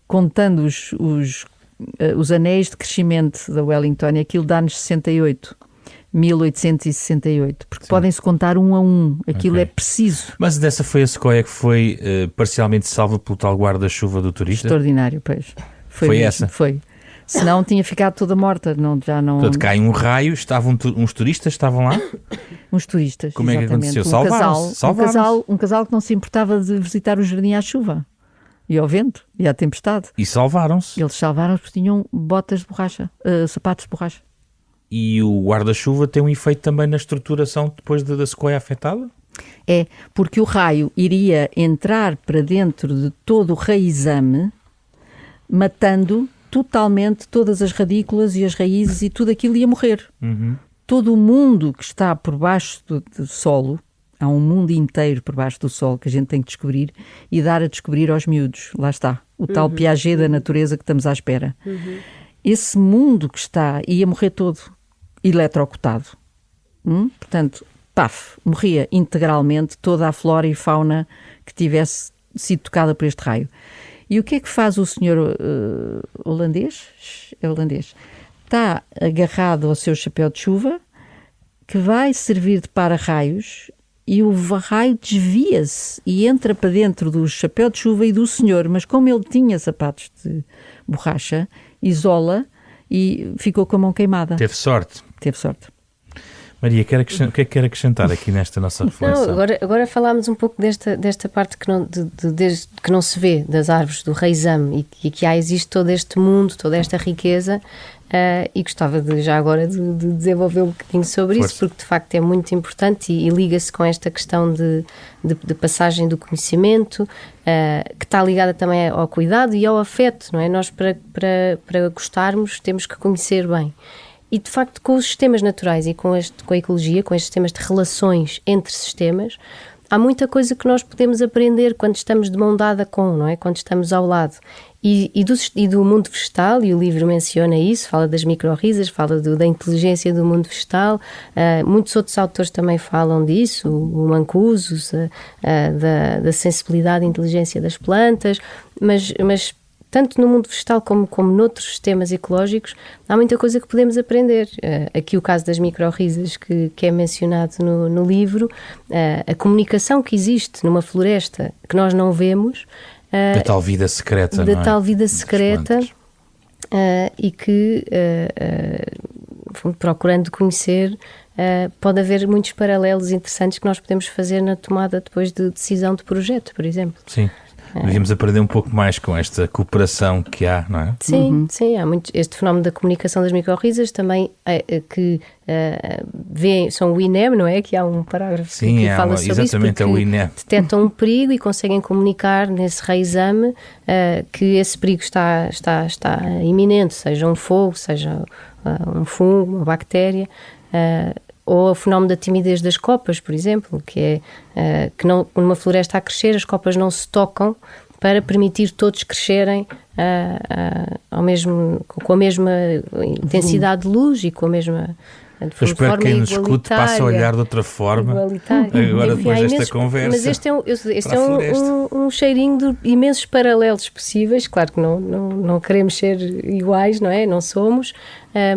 contando os anéis de crescimento da Wellingtonia, aquilo dá-nos 1868, porque podem-se contar um a um. Aquilo é preciso. Mas dessa foi a sequoia que foi parcialmente salva pelo tal guarda-chuva do turista? Extraordinário, pois. Foi mesmo, essa? Foi. Senão tinha ficado toda morta. Já não... Portanto, cai um raio, uns turistas estavam lá? Uns turistas, como exatamente. É que aconteceu? Salvaram-se? Um casal que não se importava de visitar o jardim à chuva. E ao vento, e à tempestade. E salvaram-se? Eles salvaram-se porque tinham botas de borracha, sapatos de borracha. E o guarda-chuva tem um efeito também na estruturação depois da sequoia afetada? É, porque o raio iria entrar para dentro de todo o raizame, matando totalmente todas as radículas e as raízes e tudo aquilo ia morrer. Todo o mundo que está por baixo do solo, há um mundo inteiro por baixo do solo que a gente tem que descobrir e dar a descobrir aos miúdos. Lá está, o tal Piaget da natureza que estamos à espera. Esse mundo que está ia morrer todo, eletrocutado. Portanto, morria integralmente toda a flora e fauna que tivesse sido tocada por este raio. E o que é que faz o senhor holandês? É holandês. Está agarrado ao seu chapéu de chuva, que vai servir de para-raios e o raio desvia-se e entra para dentro do chapéu de chuva e do senhor, mas como ele tinha sapatos de borracha, isola e ficou com a mão queimada. Teve sorte. Teve sorte. Maria, o que é que quer acrescentar aqui nesta nossa reflexão? Não, agora falámos um pouco desta parte que não se vê das árvores do reizame e que existe todo este mundo, toda esta riqueza, e gostava já agora de desenvolver um bocadinho sobre isso, porque de facto é muito importante e liga-se com esta questão de passagem do conhecimento, que está ligada também ao cuidado e ao afeto, não é? Nós para gostarmos temos que conhecer bem. E, de facto, com os sistemas naturais e com a ecologia, com estes sistemas de relações entre sistemas, há muita coisa que nós podemos aprender quando estamos de mão dada com, não é? Quando estamos ao lado. E do mundo vegetal, e o livro menciona isso, fala das microrrizas, fala da inteligência do mundo vegetal. Muitos outros autores também falam disso, o Mancuso, da sensibilidade e inteligência das plantas, mas tanto no mundo vegetal como noutros sistemas ecológicos, há muita coisa que podemos aprender. Aqui o caso das microrrizas que é mencionado no livro, a comunicação que existe numa floresta que nós não vemos. Da tal vida secreta, não é? Da tal vida secreta, e que, procurando conhecer, pode haver muitos paralelos interessantes que nós podemos fazer na tomada depois de decisão de projeto, por exemplo. Sim. Devíamos aprender um pouco mais com esta cooperação que há, não é? Sim, sim, há muito. Este fenómeno da comunicação das microrrizas também que são o INEM, não é? Que há um parágrafo que fala sobre isso, porque é o INEM. Detectam um perigo e conseguem comunicar nesse reizame que esse perigo está iminente, seja um fogo, seja um fungo, uma bactéria, ou o fenómeno da timidez das copas, por exemplo, que é que numa floresta a crescer, as copas não se tocam para permitir todos crescerem com a mesma intensidade de luz e com a mesma... Eu espero que quem nos escute passe a olhar de outra forma agora depois desta conversa. Mas este é um cheirinho de imensos paralelos possíveis. Claro que não queremos ser iguais, não é? Não somos,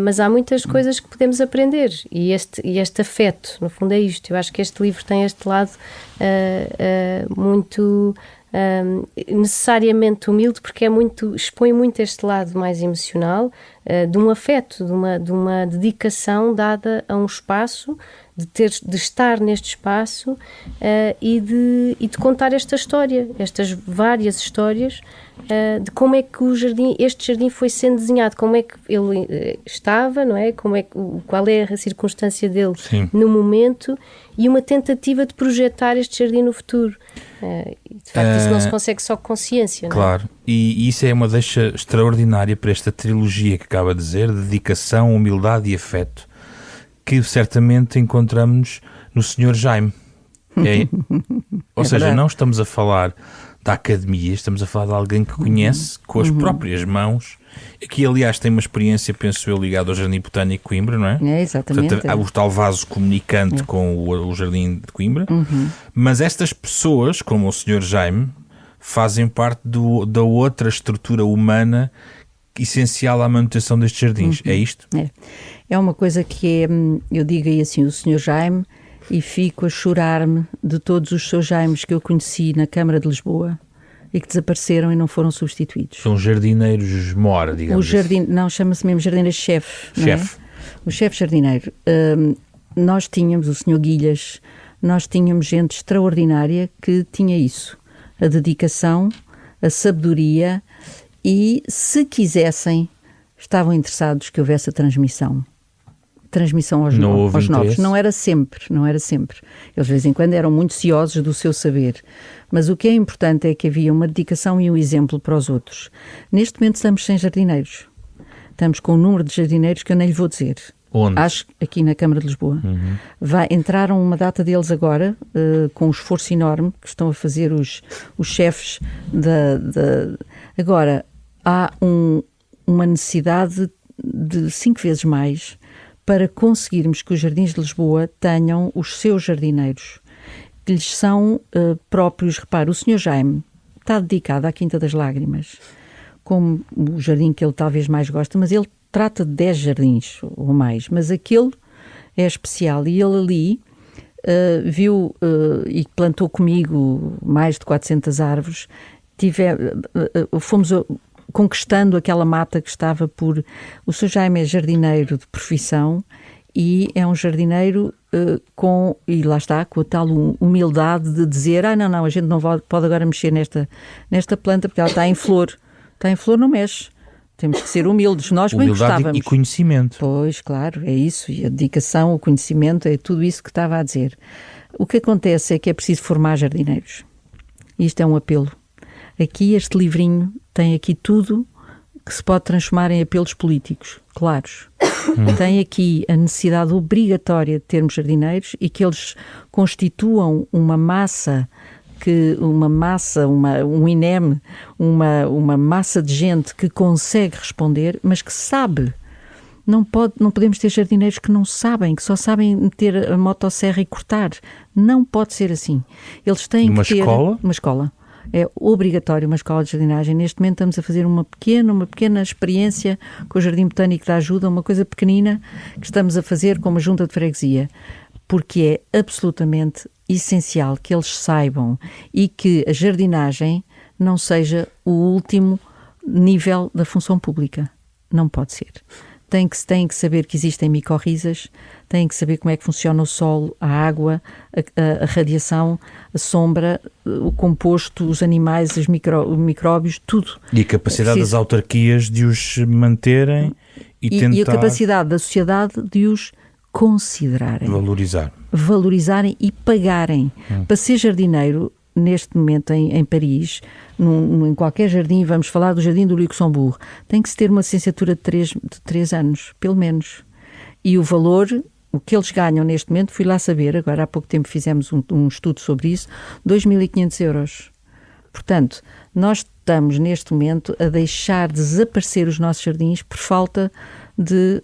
mas há muitas coisas que podemos aprender e este afeto, no fundo é isto. Eu acho que este livro tem este lado muito... necessariamente humilde, porque expõe muito este lado mais emocional, de um afeto, de uma dedicação dada a um espaço, de estar neste espaço, e de contar esta história, estas várias histórias, de como é que este jardim foi sendo desenhado, como é que ele estava, não é? Qual é a circunstância dele Sim. no momento, e uma tentativa de projetar este jardim no futuro. De facto, isso não se consegue só com consciência, não é? Claro, e isso é uma deixa extraordinária para esta trilogia que acaba de dizer, dedicação, humildade e afeto, que certamente encontramos no Sr. Jaime. Ou seja, verdade. não estamos a falar da academia, estamos a falar de alguém que conhece com as próprias mãos. Aqui, aliás, tem uma experiência, penso eu, ligada ao Jardim Botânico de Coimbra, não é? É, exatamente. Portanto, há o tal vaso comunicante com o Jardim de Coimbra. Mas estas pessoas, como o Sr. Jaime, fazem parte da outra estrutura humana essencial à manutenção destes jardins. É isto? É uma coisa que eu digo aí assim, o Sr. Jaime, e fico a chorar-me de todos os seus Jaimes que eu conheci na Câmara de Lisboa e que desapareceram e não foram substituídos. São jardineiros mora, digamos. Não, chama-se mesmo jardineiro-chefe. Chefe. O chefe jardineiro. Nós tínhamos o Sr. Guilhas, nós tínhamos gente extraordinária que tinha isso, a dedicação, a sabedoria, e se quisessem, estavam interessados que houvesse a transmissão aos novos. Não era sempre. Eles de vez em quando eram muito ciosos do seu saber. Mas o que é importante é que havia uma dedicação e um exemplo para os outros. Neste momento estamos sem jardineiros. Estamos com um número de jardineiros que eu nem lhe vou dizer. Onde? Acho que aqui na Câmara de Lisboa. Entraram uma data deles agora, com um esforço enorme, que estão a fazer os chefes Agora, há uma necessidade de 5 vezes mais para conseguirmos que os jardins de Lisboa tenham os seus jardineiros, que lhes são próprios. Repare, o Sr. Jaime está dedicado à Quinta das Lágrimas, como o jardim que ele talvez mais gosta, mas ele trata de 10 jardins ou mais, mas aquele é especial, e ele ali viu e plantou comigo mais de 400 árvores. Fomos conquistando aquela mata que estava por... O Sr. Jaime é jardineiro de profissão e é um jardineiro e lá está, com a tal humildade de dizer, não, a gente não pode agora mexer nesta planta porque ela está em flor. Está em flor, não mexe. Temos que ser humildes. Nós bem gostávamos. E conhecimento. Pois, claro, é isso. E a dedicação, o conhecimento, é tudo isso que estava a dizer. O que acontece é que é preciso formar jardineiros. Isto é um apelo. Aqui, este livrinho tem aqui tudo que se pode transformar em apelos políticos, claros. Tem aqui a necessidade obrigatória de termos jardineiros e que eles constituam uma massa, um INEM, uma massa de gente que consegue responder, mas que sabe. Não podemos ter jardineiros que não sabem, que só sabem meter a motosserra e cortar. Não pode ser assim. Eles têm que ter... Uma escola? É obrigatório uma escola de jardinagem. Neste momento estamos a fazer uma pequena experiência com o Jardim Botânico da Ajuda, uma coisa pequenina que estamos a fazer com uma junta de freguesia, porque é absolutamente essencial que eles saibam e que a jardinagem não seja o último nível da função pública. Não pode ser. Têm que saber que existem micorrizas, têm que saber como é que funciona o solo, a água, a radiação, a sombra, o composto, os animais, os micróbios, tudo. E a capacidade das autarquias de os manterem e tentar... E a capacidade da sociedade de os considerarem. Valorizarem e pagarem. Para ser jardineiro, neste momento em Paris, em qualquer jardim, vamos falar do Jardim do Luxemburgo, tem que se ter uma licenciatura de 3 anos, pelo menos. E o valor, o que eles ganham neste momento, fui lá saber, agora há pouco tempo fizemos um estudo sobre isso, 2.500 euros. Portanto, nós estamos neste momento a deixar desaparecer os nossos jardins por falta de...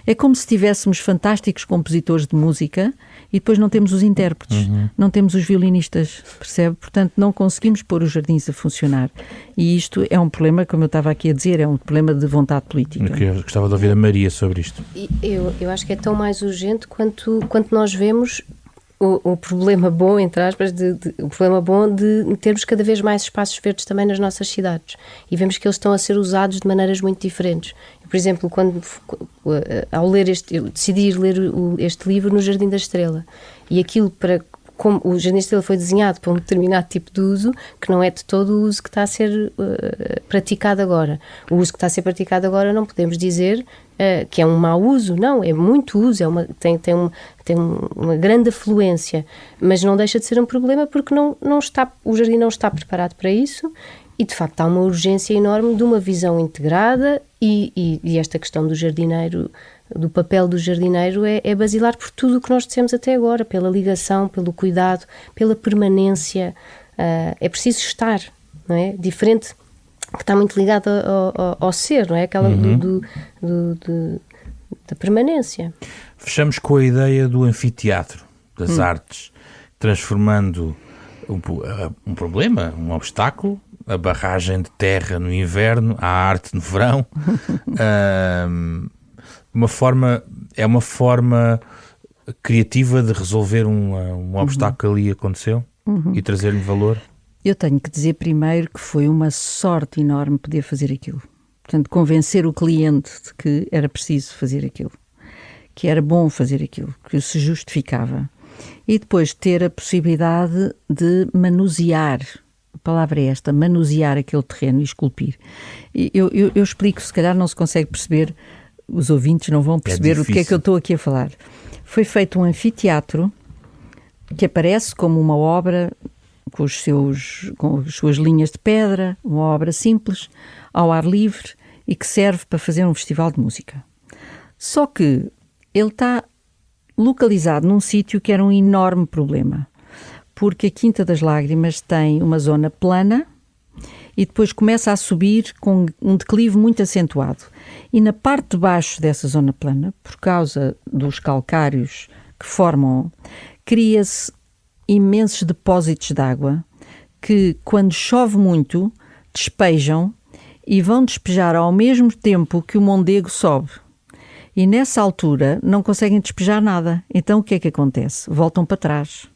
É como se tivéssemos fantásticos compositores de música e depois não temos os intérpretes, não temos os violinistas, percebe? Portanto, não conseguimos pôr os jardins a funcionar. E isto é um problema, como eu estava aqui a dizer, é um problema de vontade política. Eu gostava de ouvir a Maria sobre isto. Eu acho que é tão mais urgente quanto nós vemos o problema bom, entre aspas, o problema bom de termos cada vez mais espaços verdes também nas nossas cidades. E vemos que eles estão a ser usados de maneiras muito diferentes. Por exemplo, ao ler eu decidi ler este livro no Jardim da Estrela. E aquilo como o Jardim da Estrela foi desenhado para um determinado tipo de uso, que não é de todo o uso que está a ser praticado agora. O uso que está a ser praticado agora não podemos dizer que é um mau uso, não, é muito uso, tem uma grande afluência, mas não deixa de ser um problema porque o jardim não está preparado para isso e de facto há uma urgência enorme de uma visão integrada e esta questão do jardineiro, do papel do jardineiro é basilar por tudo o que nós dissemos até agora, pela ligação, pelo cuidado, pela permanência, é preciso estar, não é? Diferente, que está muito ligado ao ser, não é? Aquela da permanência. Fechamos com a ideia do anfiteatro, das artes, transformando um problema, um obstáculo, a barragem de terra no inverno, a arte no verão, é uma forma criativa de resolver um obstáculo que ali aconteceu e trazer-lhe valor. Eu tenho que dizer primeiro que foi uma sorte enorme poder fazer aquilo. Portanto, convencer o cliente de que era preciso fazer aquilo, que era bom fazer aquilo, que se justificava. E depois ter a possibilidade de manusear, a palavra é esta, manusear aquele terreno e esculpir. Eu explico, se calhar não se consegue perceber, os ouvintes não vão perceber o que é que eu estou aqui a falar. Foi feito um anfiteatro que aparece como uma obra com as suas linhas de pedra, uma obra simples, ao ar livre e que serve para fazer um festival de música. Só que ele está localizado num sítio que era um enorme problema, porque a Quinta das Lágrimas tem uma zona plana e depois começa a subir com um declive muito acentuado. E na parte de baixo dessa zona plana, por causa dos calcários que formam, cria-se imensos depósitos de água que, quando chove muito, despejam e vão despejar ao mesmo tempo que o Mondego sobe. E nessa altura não conseguem despejar nada. Então o que é que acontece? Voltam para trás.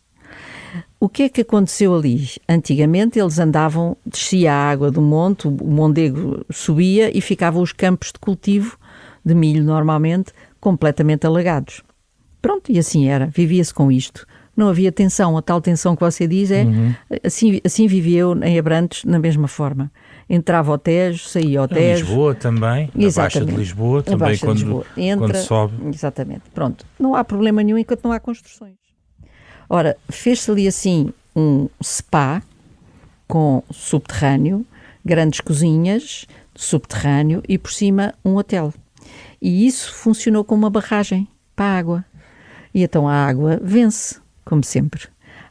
O que é que aconteceu ali? Antigamente eles andavam, descia a água do monte, o Mondego subia e ficavam os campos de cultivo, de milho normalmente, completamente alagados. Pronto, e assim era, vivia-se com isto. Não havia tensão, a tal tensão que você diz assim vivia eu em Abrantes da mesma forma. Entrava ao Tejo, saía ao Tejo. Lisboa também, a Baixa de Lisboa, também quando sobe. Exatamente, pronto. Não há problema nenhum enquanto não há construções. Ora, fez-se ali assim um spa com subterrâneo, grandes cozinhas, subterrâneo e por cima um hotel. E isso funcionou como uma barragem para a água. E então a água vence, como sempre.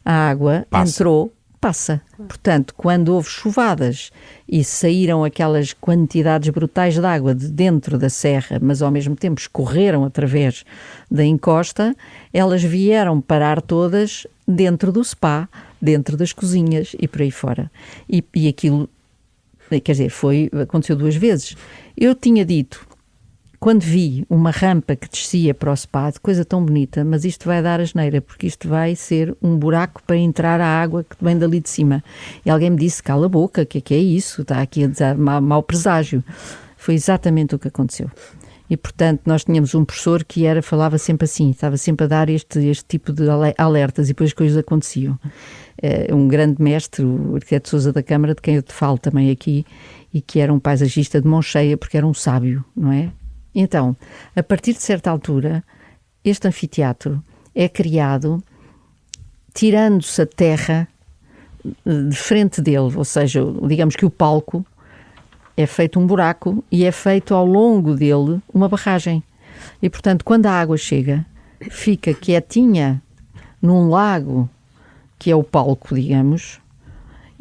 A água passa. Portanto, quando houve chuvadas e saíram aquelas quantidades brutais de água de dentro da serra, mas ao mesmo tempo escorreram através da encosta, elas vieram parar todas dentro do spa, dentro das cozinhas e por aí fora. E aquilo, quer dizer, aconteceu 2 vezes. Eu tinha dito, quando vi uma rampa que descia para o spa, de coisa tão bonita, mas isto vai dar asneira, porque isto vai ser um buraco para entrar a água que vem dali de cima. E alguém me disse, cala a boca, o que é isso? Está aqui a dizer mau presságio. Foi exatamente o que aconteceu. E, portanto, nós tínhamos um professor que falava sempre assim, estava sempre a dar este tipo de alertas e depois as coisas aconteciam. Um grande mestre, o arquiteto Sousa da Câmara, de quem eu te falo também aqui, e que era um paisagista de mão cheia, porque era um sábio, não é? Então, a partir de certa altura, este anfiteatro é criado tirando-se a terra de frente dele, ou seja, digamos que o palco é feito um buraco e é feito ao longo dele uma barragem. E, portanto, quando a água chega, fica quietinha num lago que é o palco, digamos,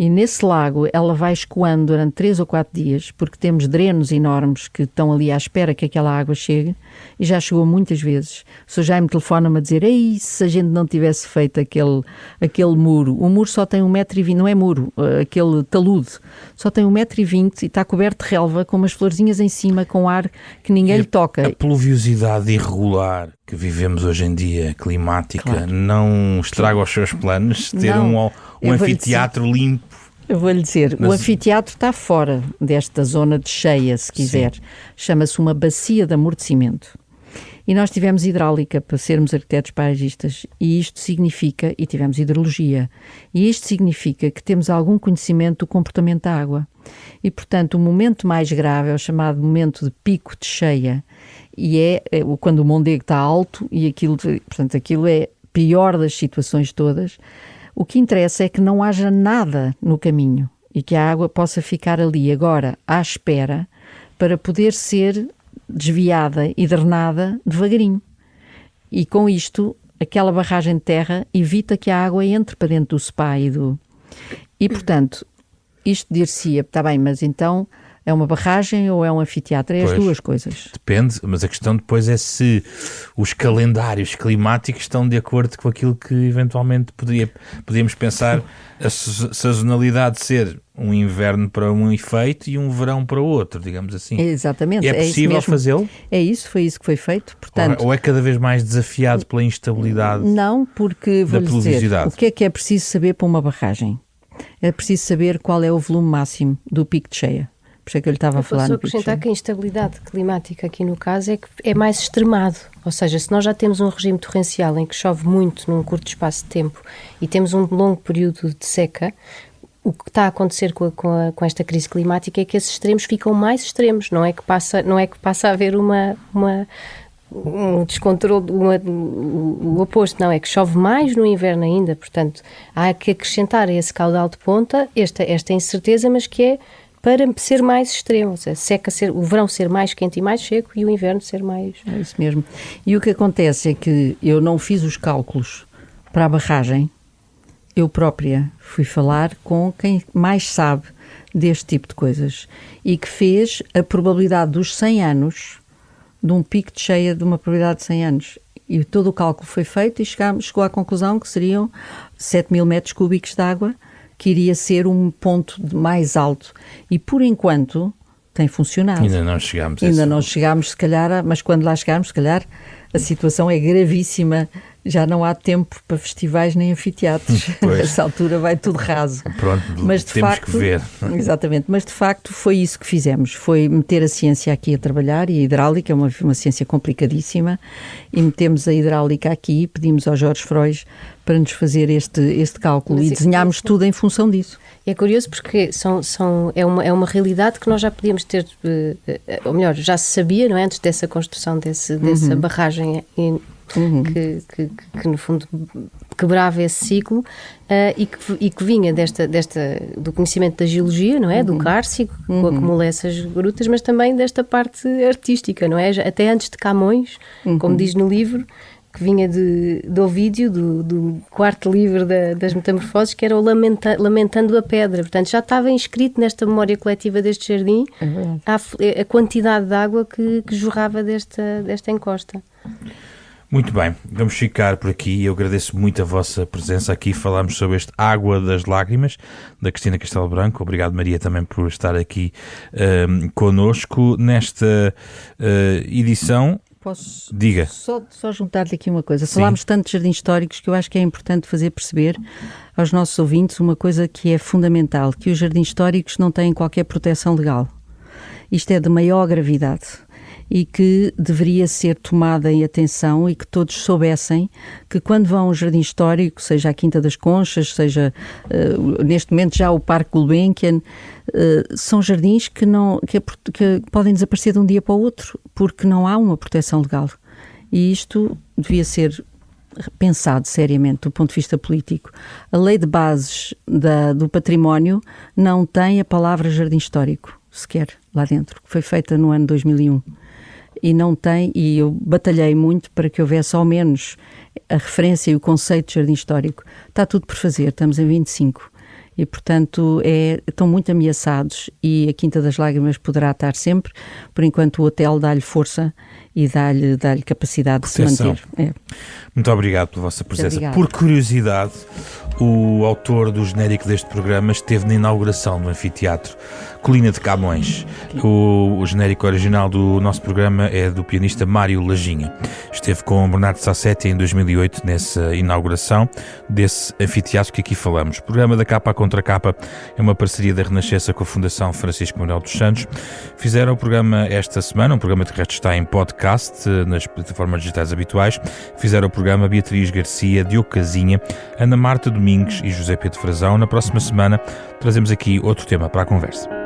e nesse lago ela vai escoando durante 3 ou 4 dias, porque temos drenos enormes que estão ali à espera que aquela água chegue, e já chegou muitas vezes. O Sr. Jaime telefona-me a dizer, ei, se a gente não tivesse feito aquele muro, o muro só tem 1,20 m, não é muro, aquele talude, só tem 1,20 m e está coberto de relva, com umas florzinhas em cima, com ar que ninguém lhe toca. A pluviosidade irregular que vivemos hoje em dia, climática, claro, não estraga os seus planos, ter um anfiteatro limpo? Eu vou-lhe dizer, o anfiteatro está fora desta zona de cheia, se quiser. Sim. Chama-se uma bacia de amortecimento. E nós tivemos hidráulica para sermos arquitetos paisagistas, e isto significa, e tivemos hidrologia, e isto significa que temos algum conhecimento do comportamento da água. E, portanto, o momento mais grave é o chamado momento de pico de cheia, e é quando o Mondego está alto, e aquilo é pior das situações todas. O que interessa é que não haja nada no caminho e que a água possa ficar ali agora à espera para poder ser desviada e drenada devagarinho. E com isto, aquela barragem de terra evita que a água entre para dentro do spa e portanto, isto dir-se-ia, está bem, mas então é uma barragem ou é um anfiteatro? É as duas coisas. Depende, mas a questão depois é se os calendários climáticos estão de acordo com aquilo que eventualmente podíamos pensar, a sazonalidade ser um inverno para um efeito e um verão para o outro, digamos assim. Exatamente. E é possível fazê-lo? É isso, foi isso que foi feito. Portanto, ou é cada vez mais desafiado pela instabilidade? Não, porque vou-lhe dizer, o que é preciso saber para uma barragem? É preciso saber qual é o volume máximo do pico de cheia. Por isso é que eu lhe estava a falar. Posso acrescentar que a instabilidade climática aqui no caso é que é mais extremado. Ou seja, se nós já temos um regime torrencial em que chove muito num curto espaço de tempo e temos um longo período de seca, o que está a acontecer com esta crise climática é que esses extremos ficam mais extremos. Não é que passa a haver um descontrole, o oposto, não, é que chove mais no inverno ainda. Portanto, há que acrescentar a esse caudal de ponta esta incerteza, mas que é para ser mais extremo, ou seja, o verão ser mais quente e mais seco e o inverno ser mais... É isso mesmo. E o que acontece é que eu não fiz os cálculos para a barragem, eu própria fui falar com quem mais sabe deste tipo de coisas e que fez a probabilidade dos 100 anos, de um pico de cheia de uma probabilidade de 100 anos. E todo o cálculo foi feito e chegou à conclusão que seriam 7.000 metros cúbicos de água, que iria ser um ponto mais alto. E, por enquanto, tem funcionado. Ainda não chegámos a Ainda esse não chegámos, se calhar, mas quando lá chegarmos, se calhar, a situação é gravíssima. Já não há tempo para festivais nem anfiteatros. Nessa altura vai tudo raso. Pronto, mas de temos facto, que ver. Exatamente, mas de facto foi isso que fizemos. Foi meter a ciência aqui a trabalhar, e a hidráulica é uma ciência complicadíssima, e metemos a hidráulica aqui, pedimos ao Jorge Frois para nos fazer este cálculo, e desenhámos tudo em função disso. É curioso porque é uma realidade que nós já podíamos ter, ou melhor, já se sabia, não é? Antes dessa construção dessa barragem que no fundo quebrava esse ciclo, e que vinha do conhecimento da geologia, não é? Do Cárcico, que acumula essas grutas, mas também desta parte artística, não é? Até antes de Camões, como diz no livro, que vinha de Ovídio, do quarto livro das Metamorfoses, que era o Lamentando a Pedra. Portanto, já estava inscrito nesta memória coletiva deste jardim a quantidade de água que jorrava desta encosta. Muito bem, vamos ficar por aqui. Eu agradeço muito a vossa presença aqui. Falámos sobre este Água das Lágrimas, da Cristina Castelo Branco. Obrigado, Maria, também por estar aqui connosco nesta edição. Posso Diga. Só juntar-lhe aqui uma coisa. Sim. Falámos tanto de jardins históricos que eu acho que é importante fazer perceber aos nossos ouvintes uma coisa que é fundamental, que os jardins históricos não têm qualquer proteção legal. Isto é de maior gravidade e que deveria ser tomada em atenção, e que todos soubessem que quando vão a um jardim histórico, seja a Quinta das Conchas, seja neste momento já o Parque Gulbenkian, são jardins que podem desaparecer de um dia para o outro, porque não há uma proteção legal. E isto devia ser pensado seriamente do ponto de vista político. A lei de bases do património não tem a palavra jardim histórico sequer lá dentro, que foi feita no ano 2001. E não tem, e eu batalhei muito para que houvesse ao menos a referência e o conceito de jardim histórico. Está tudo por fazer, estamos em 25 e, portanto, estão muito ameaçados, e a Quinta das Lágrimas poderá estar sempre. Por enquanto o hotel dá-lhe força e dá-lhe capacidade de se manter. Muito obrigado pela vossa presença. Obrigada. Por curiosidade, o autor do genérico deste programa esteve na inauguração do anfiteatro Colina de Camões. O genérico original do nosso programa é do pianista Mário Lajinha. Esteve com Bernardo Sassetti em 2008 nessa inauguração desse anfiteatro que aqui falamos. O programa da Capa à Contra Capa é uma parceria da Renascença com a Fundação Francisco Manuel dos Santos. Fizeram o programa esta semana, um programa que de resto está em podcast nas plataformas digitais habituais. Fizeram o programa Beatriz Garcia, Diogo Casinha, Ana Marta Domingues e José Pedro Frazão. Na próxima semana trazemos aqui outro tema para a conversa.